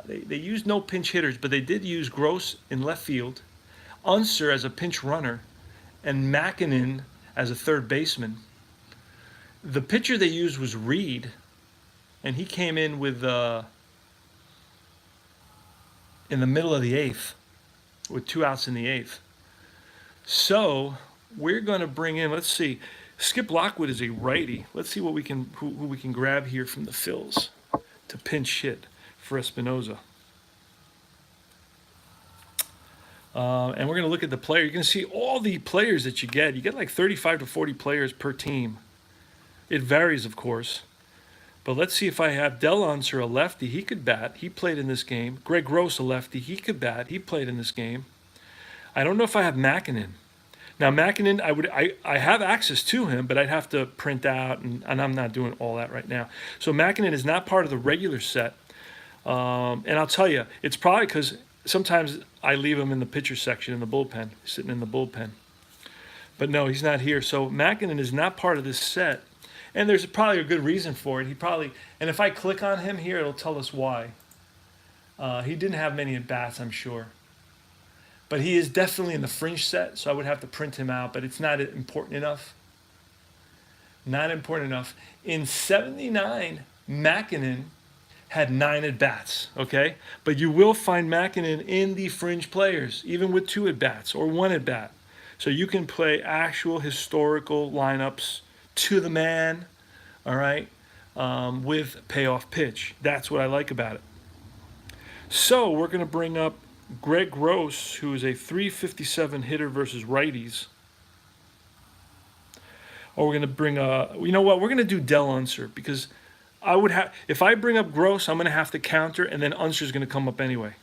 they used no pinch hitters, but they did use Gross in left field, Unser as a pinch runner, and Makinen as a third baseman. The pitcher they used was Reed, and he came in with in the middle of the 8th with 2 outs in the 8th. So we're going to bring in, let's see, Skip Lockwood is a righty. Let's see what we can who we can grab here from the Phils to pinch hit for Espinosa. And we're going to look at the player. You're going to see all the players that you get. You get like 35 to 40 players per team. It varies, of course. But let's see if I have Del Unser, a lefty. He could bat. He played in this game. Greg Gross, a lefty. He could bat. He played in this game. I don't know if I have Makinen. Now Makinen, I have access to him, but I'd have to print out, and I'm not doing all that right now. So Makinen is not part of the regular set. And I'll tell you, it's probably because sometimes I leave him in the pitcher section in the bullpen, sitting in the bullpen. But no, he's not here. So Makinen is not part of this set. And there's probably a good reason for it. And if I click on him here, it'll tell us why. He didn't have many at bats, I'm sure. But he is definitely in the fringe set, so I would have to print him out, but it's not important enough. Not important enough. In 79, Makinen had 9 at bats, okay? But you will find Makinen in the fringe players, even with 2 at bats or 1 at bat. So you can play actual historical lineups to the man, all right, with payoff pitch. That's what I like about it. So we're going to bring up Greg Gross, who is a .357 hitter versus righties. Or we're going to bring you know what? We're going to do Del Unser because if I bring up Gross, I'm going to have to counter, and then Unser's going to come up anyway.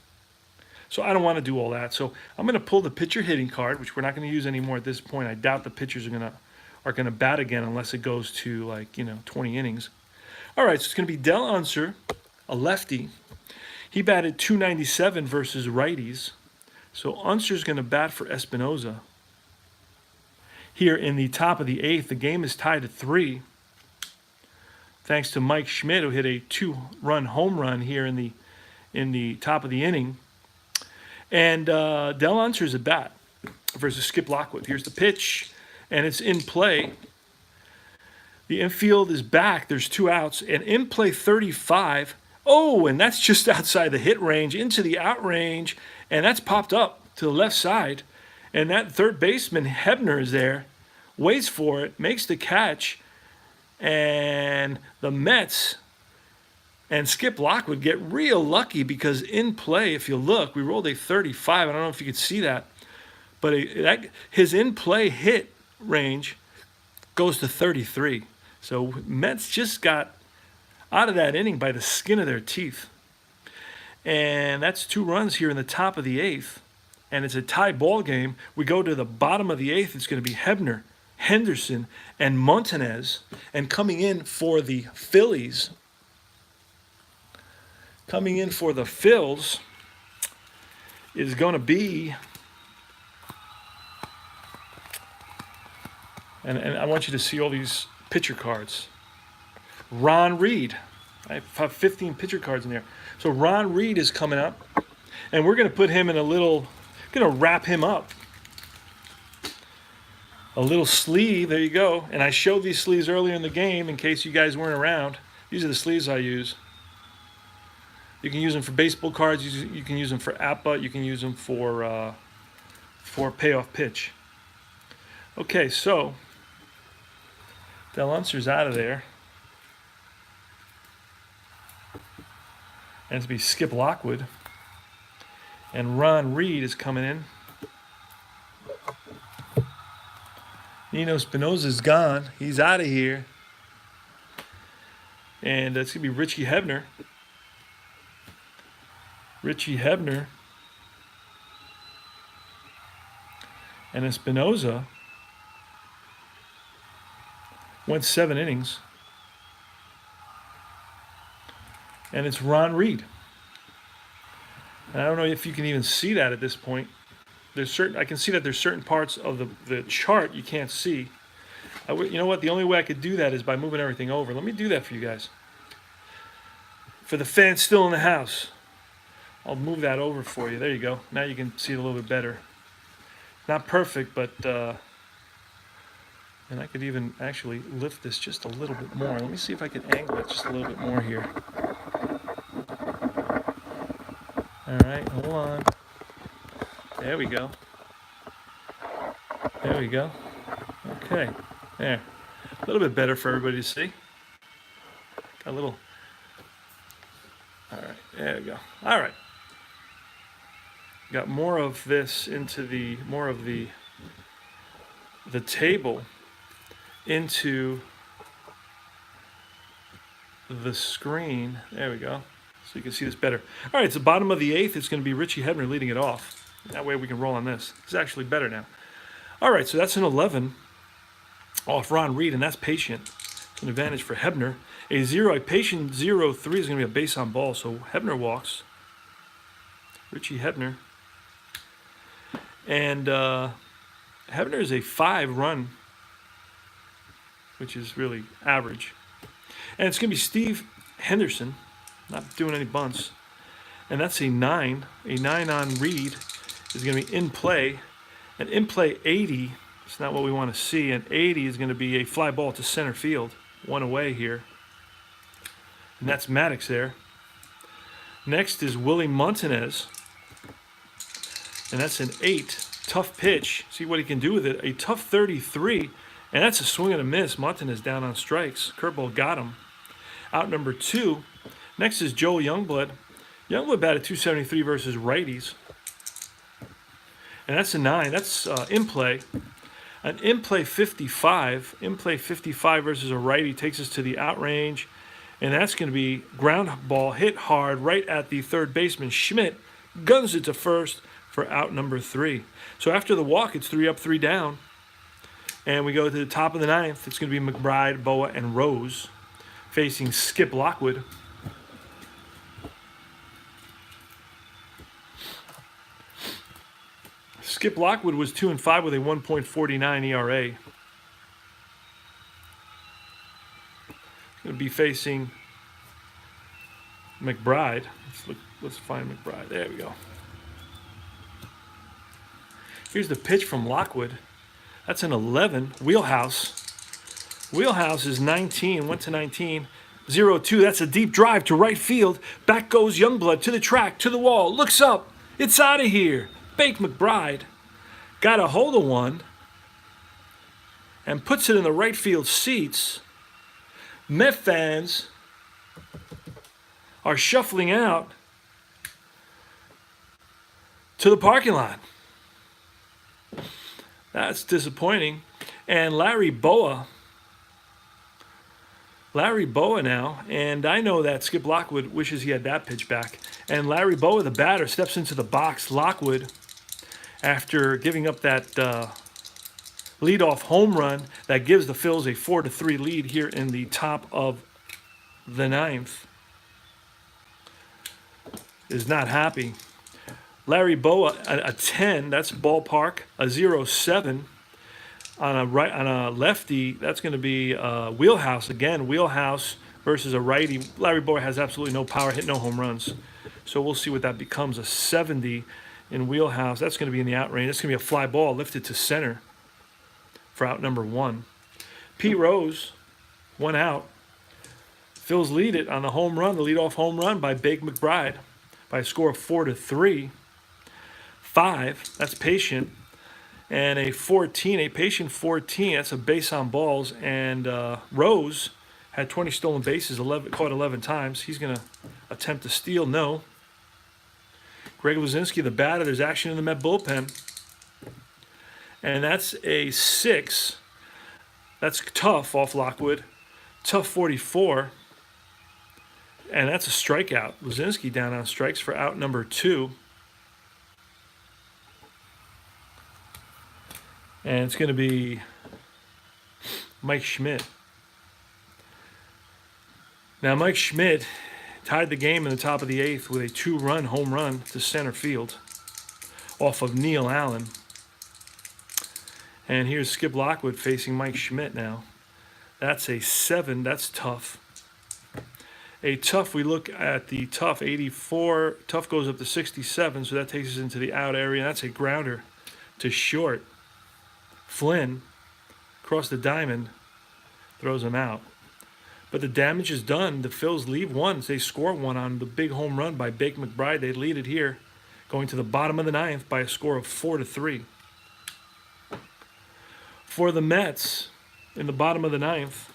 So I don't want to do all that. So I'm going to pull the pitcher hitting card, which we're not going to use anymore at this point. I doubt the pitchers are going to bat again unless it goes to 20 innings. All right, so it's going to be Del Unser, a lefty. He batted .297 versus righties. So Unser's going to bat for Espinoza. Here in the top of the 8th, the game is tied at 3. Thanks to Mike Schmidt, who hit a 2-run home run here in the top of the inning. And Del Unser's at bat versus Skip Lockwood. Here's the pitch, and it's in play. The infield is back. There's 2 outs, and in play 35. Oh, and that's just outside the hit range, into the out range, and that's popped up to the left side. And that third baseman, Hebner, is there, waits for it, makes the catch, and the Mets and Skip Lockwood get real lucky because in play, if you look, we rolled a 35. I don't know if you could see that, but his in-play hit range goes to 33. So Mets just got out of that inning by the skin of their teeth. And that's 2 runs here in the top of the 8th. And it's a tie ball game. We go to the bottom of the 8th. It's going to be Hebner, Henderson, and Montanez. And coming in for the Phillies, is going to be, and I want you to see all these pitcher cards. Ron Reed. I have 15 pitcher cards in there. So Ron Reed is coming up, and we're going to put him in going to wrap him up. A little sleeve, there you go. And I showed these sleeves earlier in the game in case you guys weren't around. These are the sleeves I use. You can use them for baseball cards. You can use them for APA. You can use them for payoff pitch. Okay, so Del Unser's out of there. And it's going to be Skip Lockwood. And Ron Reed is coming in. Nino Espinosa's gone. He's out of here. And it's going to be Richie Hebner. And Espinosa went 7 innings. And it's Ron Reed. And I don't know if you can even see that at this point. I can see that there's certain parts of the chart you can't see. You know what? The only way I could do that is by moving everything over. Let me do that for you guys. For the fans still in the house, I'll move that over for you. There you go. Now you can see it a little bit better. Not perfect, but and I could even actually lift this just a little bit more. Let me see if I can angle it just a little bit more here. All right, hold on. There we go. Okay, there. A little bit better for everybody to see. Got a little. All right, there we go. All right. Got more of this into the table into the screen. There we go. So you can see this better. All right, it's the bottom of the 8th. It's going to be Richie Hebner leading it off. That way we can roll on this. It's actually better now. All right, so that's an 11 off Ron Reed, and that's patient. It's an advantage for Hebner. A patient 0-3 is going to be a base on ball, so Hebner walks. Richie Hebner. And Hebner is a 5-run, which is really average. And it's going to be Steve Henderson, not doing any bunts. And that's a 9. A 9 on Reed is going to be in play. And in play 80, it's not what we want to see. And 80 is going to be a fly ball to center field. One away here. And that's Maddox there. Next is Willie Montanez. And that's an 8. Tough pitch. See what he can do with it. A tough 33. And that's a swing and a miss. Montanez down on strikes. Curveball got him. Out number 2. Next is Joel Youngblood. Youngblood batted .273 versus righties. And that's a 9. That's in play. An in play 55. In play 55 versus a righty takes us to the out range. And that's going to be ground ball hit hard right at the third baseman. Schmidt guns it to first for out number 3. So after the walk, it's 3 up, 3 down. And we go to the top of the 9th. It's going to be McBride, Boa, and Rose facing Skip Lockwood. Skip Lockwood was 2-5 with a 1.49 ERA. He's going to be facing McBride. Let's find McBride. There we go. Here's the pitch from Lockwood. That's an 11. Wheelhouse. Wheelhouse is 19. Went to 19. 0-2. That's a deep drive to right field. Back goes Youngblood to the track, to the wall. Looks up. It's out of here. Bake McBride got a hold of one and puts it in the right field seats. Met fans are shuffling out to the parking lot. That's disappointing. And Larry Boa now, and I know that Skip Lockwood wishes he had that pitch back. And Larry Boa, the batter, steps into the box. Lockwood, after giving up that leadoff home run that gives the Phils a 4-3 lead here in the top of the 9th, is not happy. Larry Boa, a 10, that's ballpark. A 0-7 on a lefty, that's going to be Wheelhouse again. Wheelhouse versus a righty. Larry Boa has absolutely no power, hit no home runs. So we'll see what that becomes. A 70 in Wheelhouse. That's going to be in the out range. That's going to be a fly ball lifted to center for out number 1. Pete Rose, 1 out. Phils lead it on the home run, the leadoff home run by Bake McBride by a score of 4-3. 5, that's patient. And a 14, a patient 14, that's a base on balls. And Rose had 20 stolen bases, caught 11 times. He's going to attempt to steal, no. Greg Luzinski, the batter, there's action in the Met bullpen. And that's a 6. That's tough off Lockwood. Tough 44. And that's a strikeout. Luzinski down on strikes for out number 2. And it's going to be Mike Schmidt. Now, Mike Schmidt tied the game in the top of the 8th with a 2-run home run to center field off of Neil Allen. And here's Skip Lockwood facing Mike Schmidt now. That's a 7. That's tough. A tough, we look at the tough, 84. Tough goes up to 67, so that takes us into the out area. That's a grounder to short. Flynn, across the diamond, throws him out. But the damage is done. The Phils leave 1. They score 1 on the big home run by Bake McBride. They lead it here, going to the bottom of the 9th by a score of 4-3. For the Mets, in the bottom of the 9th,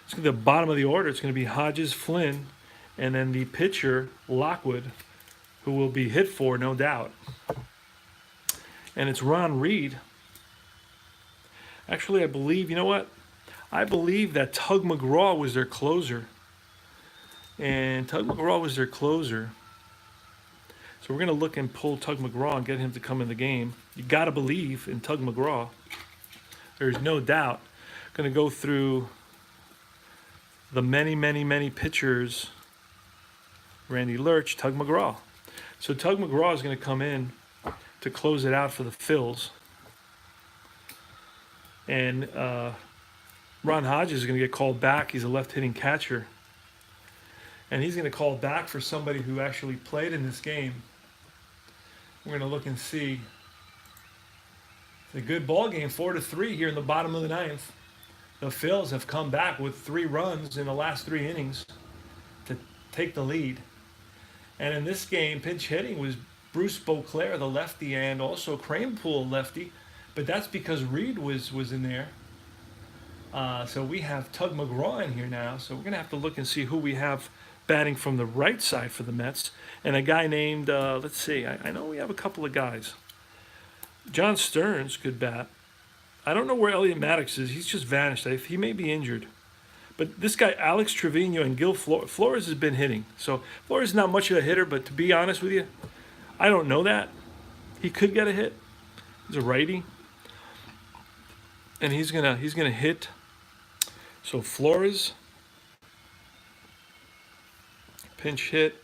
it's going to be the bottom of the order. It's going to be Hodges, Flynn, and then the pitcher, Lockwood, who will be hit for, no doubt. And it's Ron Reed. Actually, I believe, you know what? I believe that Tug McGraw was their closer. And Tug McGraw was their closer. So we're going to look and pull Tug McGraw and get him to come in the game. You got to believe in Tug McGraw. There's no doubt. Going to go through the many, many, many pitchers. Randy Lurch, Tug McGraw. So Tug McGraw is going to come in to close it out for the Phils. And Ron Hodges is going to get called back. He's a left-hitting catcher. And he's going to call back for somebody who actually played in this game. We're going to look and see. It's a good ball game, 4-3 here in the bottom of the ninth. The Phils have come back with 3 runs in the last 3 innings to take the lead. And in this game, pinch hitting was Bruce Beauclair, the lefty, and also Kranepool, lefty. But that's because Reed was in there. So we have Tug McGraw in here now. So we're going to have to look and see who we have batting from the right side for the Mets. And a guy named, let's see, I know we have a couple of guys. John Stearns could bat. I don't know where Elliot Maddox is. He's just vanished. He may be injured. But this guy, Alex Trevino and Gil Flores has been hitting. So Flores is not much of a hitter, but to be honest with you, I don't know that. He could get a hit. He's a righty. And he's gonna hit. So Flores, pinch hit,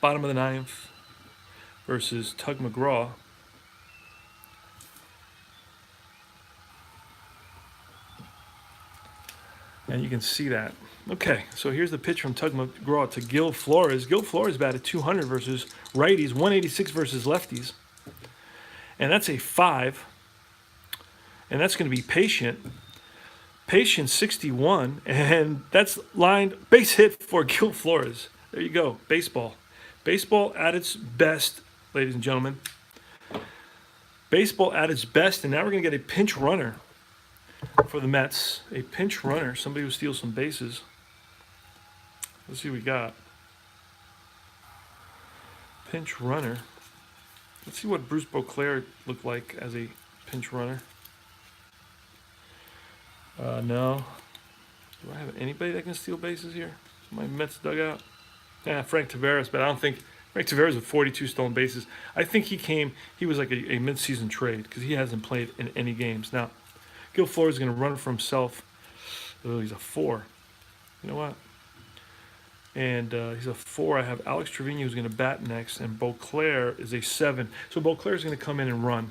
bottom of the ninth versus Tug McGraw. And you can see that. Okay, so here's the pitch from Tug McGraw to Gil Flores. Gil Flores batted 200 versus righties, 186 versus lefties. And that's a 5. And that's going to be Patient. Patient 61. And that's lined base hit for Gil Flores. There you go, baseball. Baseball at its best, ladies and gentlemen. Baseball at its best, and now we're going to get a pinch runner for the Mets. A pinch runner, somebody who steals some bases. Let's see what we got. Pinch runner. Let's see what Bruce Beauclair looked like as a pinch runner. No. Do I have anybody that can steal bases here? My Mets dugout? Yeah, Frank Taveras, but I don't think Frank Taveras with 42 stolen bases. I think he was like a mid-season trade because he hasn't played in any games. Now, Gil Flores is going to run for himself. Oh, he's a 4. You know what? And he's a 4. I have Alex Trevino who's going to bat next, and Beauclair is a 7. So Beauclair is going to come in and run.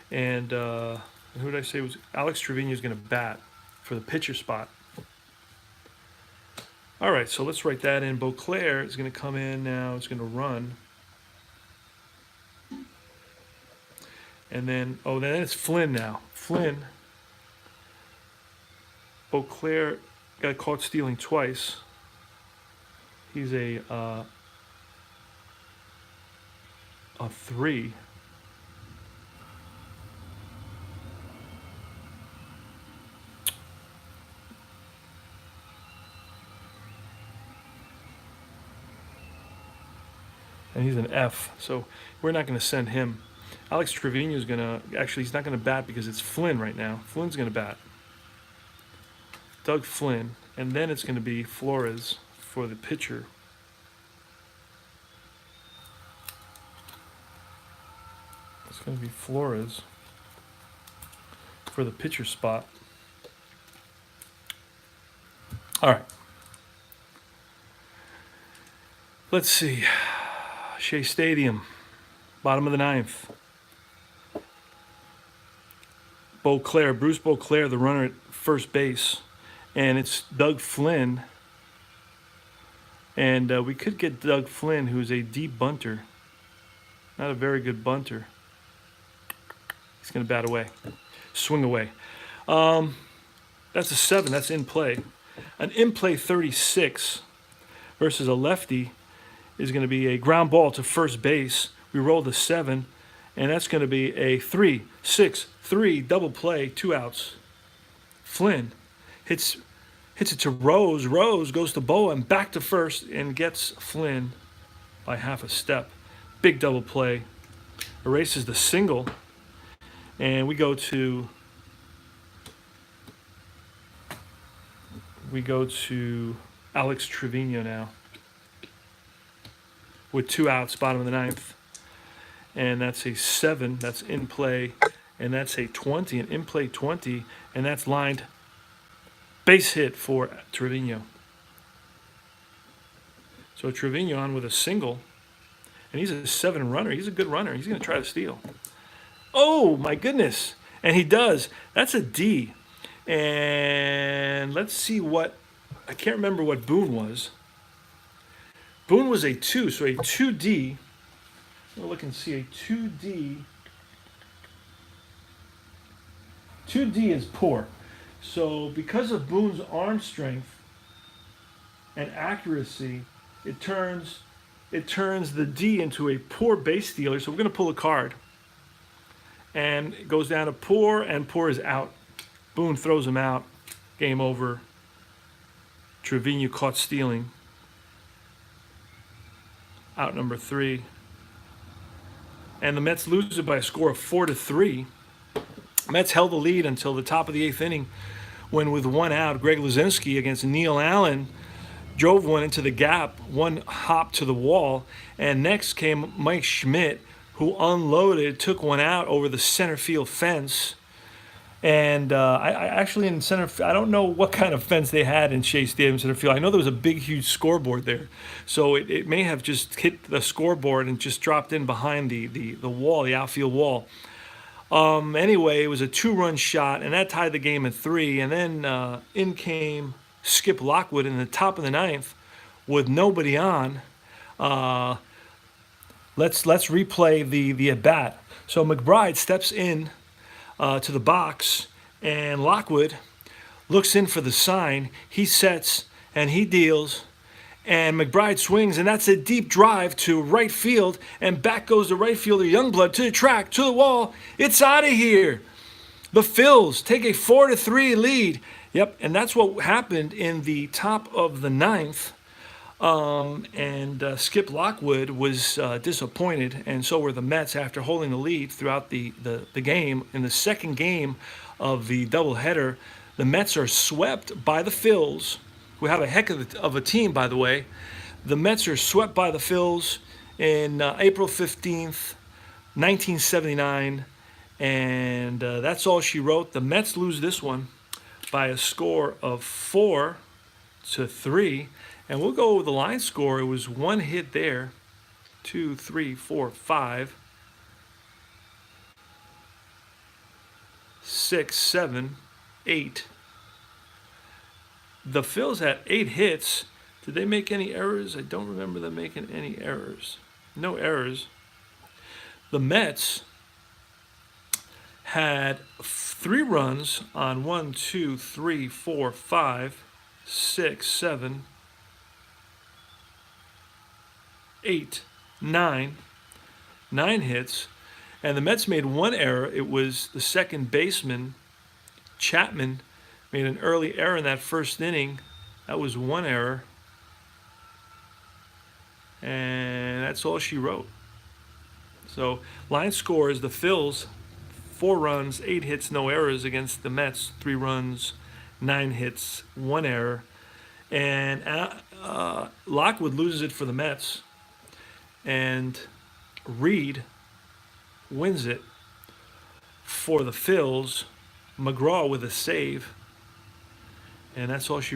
And who did I say was Alex Trevino is going to bat for the pitcher spot. All right, so let's write that in. Beauclair is going to come in now. It's going to run. And then, then it's Flynn now. Flynn. Beauclair got caught stealing twice. He's a 3. And he's an F, so we're not going to send him. Alex Trevino is going to, actually he's not going to bat because it's Flynn right now. Flynn's going to bat. Doug Flynn, and then it's going to be Flores for the pitcher. It's going to be Flores for the pitcher spot. All right. Let's see. Shea Stadium, bottom of the ninth. Bruce Beauclair, the runner at first base. And it's Doug Flynn. And we could get Doug Flynn, who's a deep bunter. Not a very good bunter. He's going to bat away. Swing away. That's a 7. That's in play. An in-play 36 versus a lefty is going to be a ground ball to first base. We roll the 7, and that's going to be a 3-6-3 double play, 2 outs. Flynn hits it to Rose. Rose goes to Boa and back to first and gets Flynn by half a step. Big double play. Erases the single, and we go to Alex Trevino now with 2 outs, bottom of the ninth. And that's a 7, that's in play. And that's a 20, an in play 20. And that's lined base hit for Trevino. So Trevino on with a single. And he's a 7 runner. He's a good runner. He's going to try to steal. Oh, my goodness. And he does. That's a D. And let's see what, I can't remember what Boone was. Boone was a 2, so a 2D. We'll look and see a 2D. 2D is poor. So because of Boone's arm strength and accuracy, it turns the D into a poor base stealer. So we're going to pull a card. And it goes down to poor, and poor is out. Boone throws him out. Game over. Trevino caught stealing. Out number 3. And the Mets lose it by a score of 4-3. Mets held the lead until the top of the 8th inning, when with 1 out, Greg Luzinski against Neil Allen drove one into the gap, 1 hop to the wall. And next came Mike Schmidt, who unloaded, took 1 out over the center field fence. And I actually in center, I don't know what kind of fence they had in Shea Stadium center field. I know there was a big, huge scoreboard there. So it may have just hit the scoreboard and just dropped in behind the wall, the outfield wall. Anyway, it was a 2-run shot, and that tied the game at 3. And then in came Skip Lockwood in the top of the 9th with nobody on. Let's replay the at bat. So McBride steps in to the box, and Lockwood looks in for the sign. He sets and he deals, and McBride swings, and that's a deep drive to right field, and back goes the right fielder Youngblood to the track, to the wall. It's out of here. The Phils take a 4-3 lead. Yep, and that's what happened in the top of the 9th. Skip Lockwood was disappointed, and so were the Mets after holding the lead throughout the game. In the second game of the doubleheader, the Mets are swept by the Phils, who have a heck of a team, by the way. The Mets are swept by the Phils in April 15th, 1979, and that's all she wrote. The Mets lose this one by a score of 4-3. And we'll go with the line score. It was 1 hit there. 2, 3, 4, 5, 6, 7, 8. The Phils had 8 hits. Did they make any errors? I don't remember them making any errors. No errors. The Mets had 3 runs on 1, 2, 3, 4, 5, 6, 7, 8, 9 hits, and the Mets made 1 error. It was the second baseman, Chapman, made an early error in that first inning. That was 1 error, and that's all she wrote. So line score is the Phils, 4 runs, 8 hits, no errors, against the Mets, 3 runs, 9 hits, 1 error. And Lockwood loses it for the Mets. And Reed wins it for the Phils. McGraw with a save. And that's all she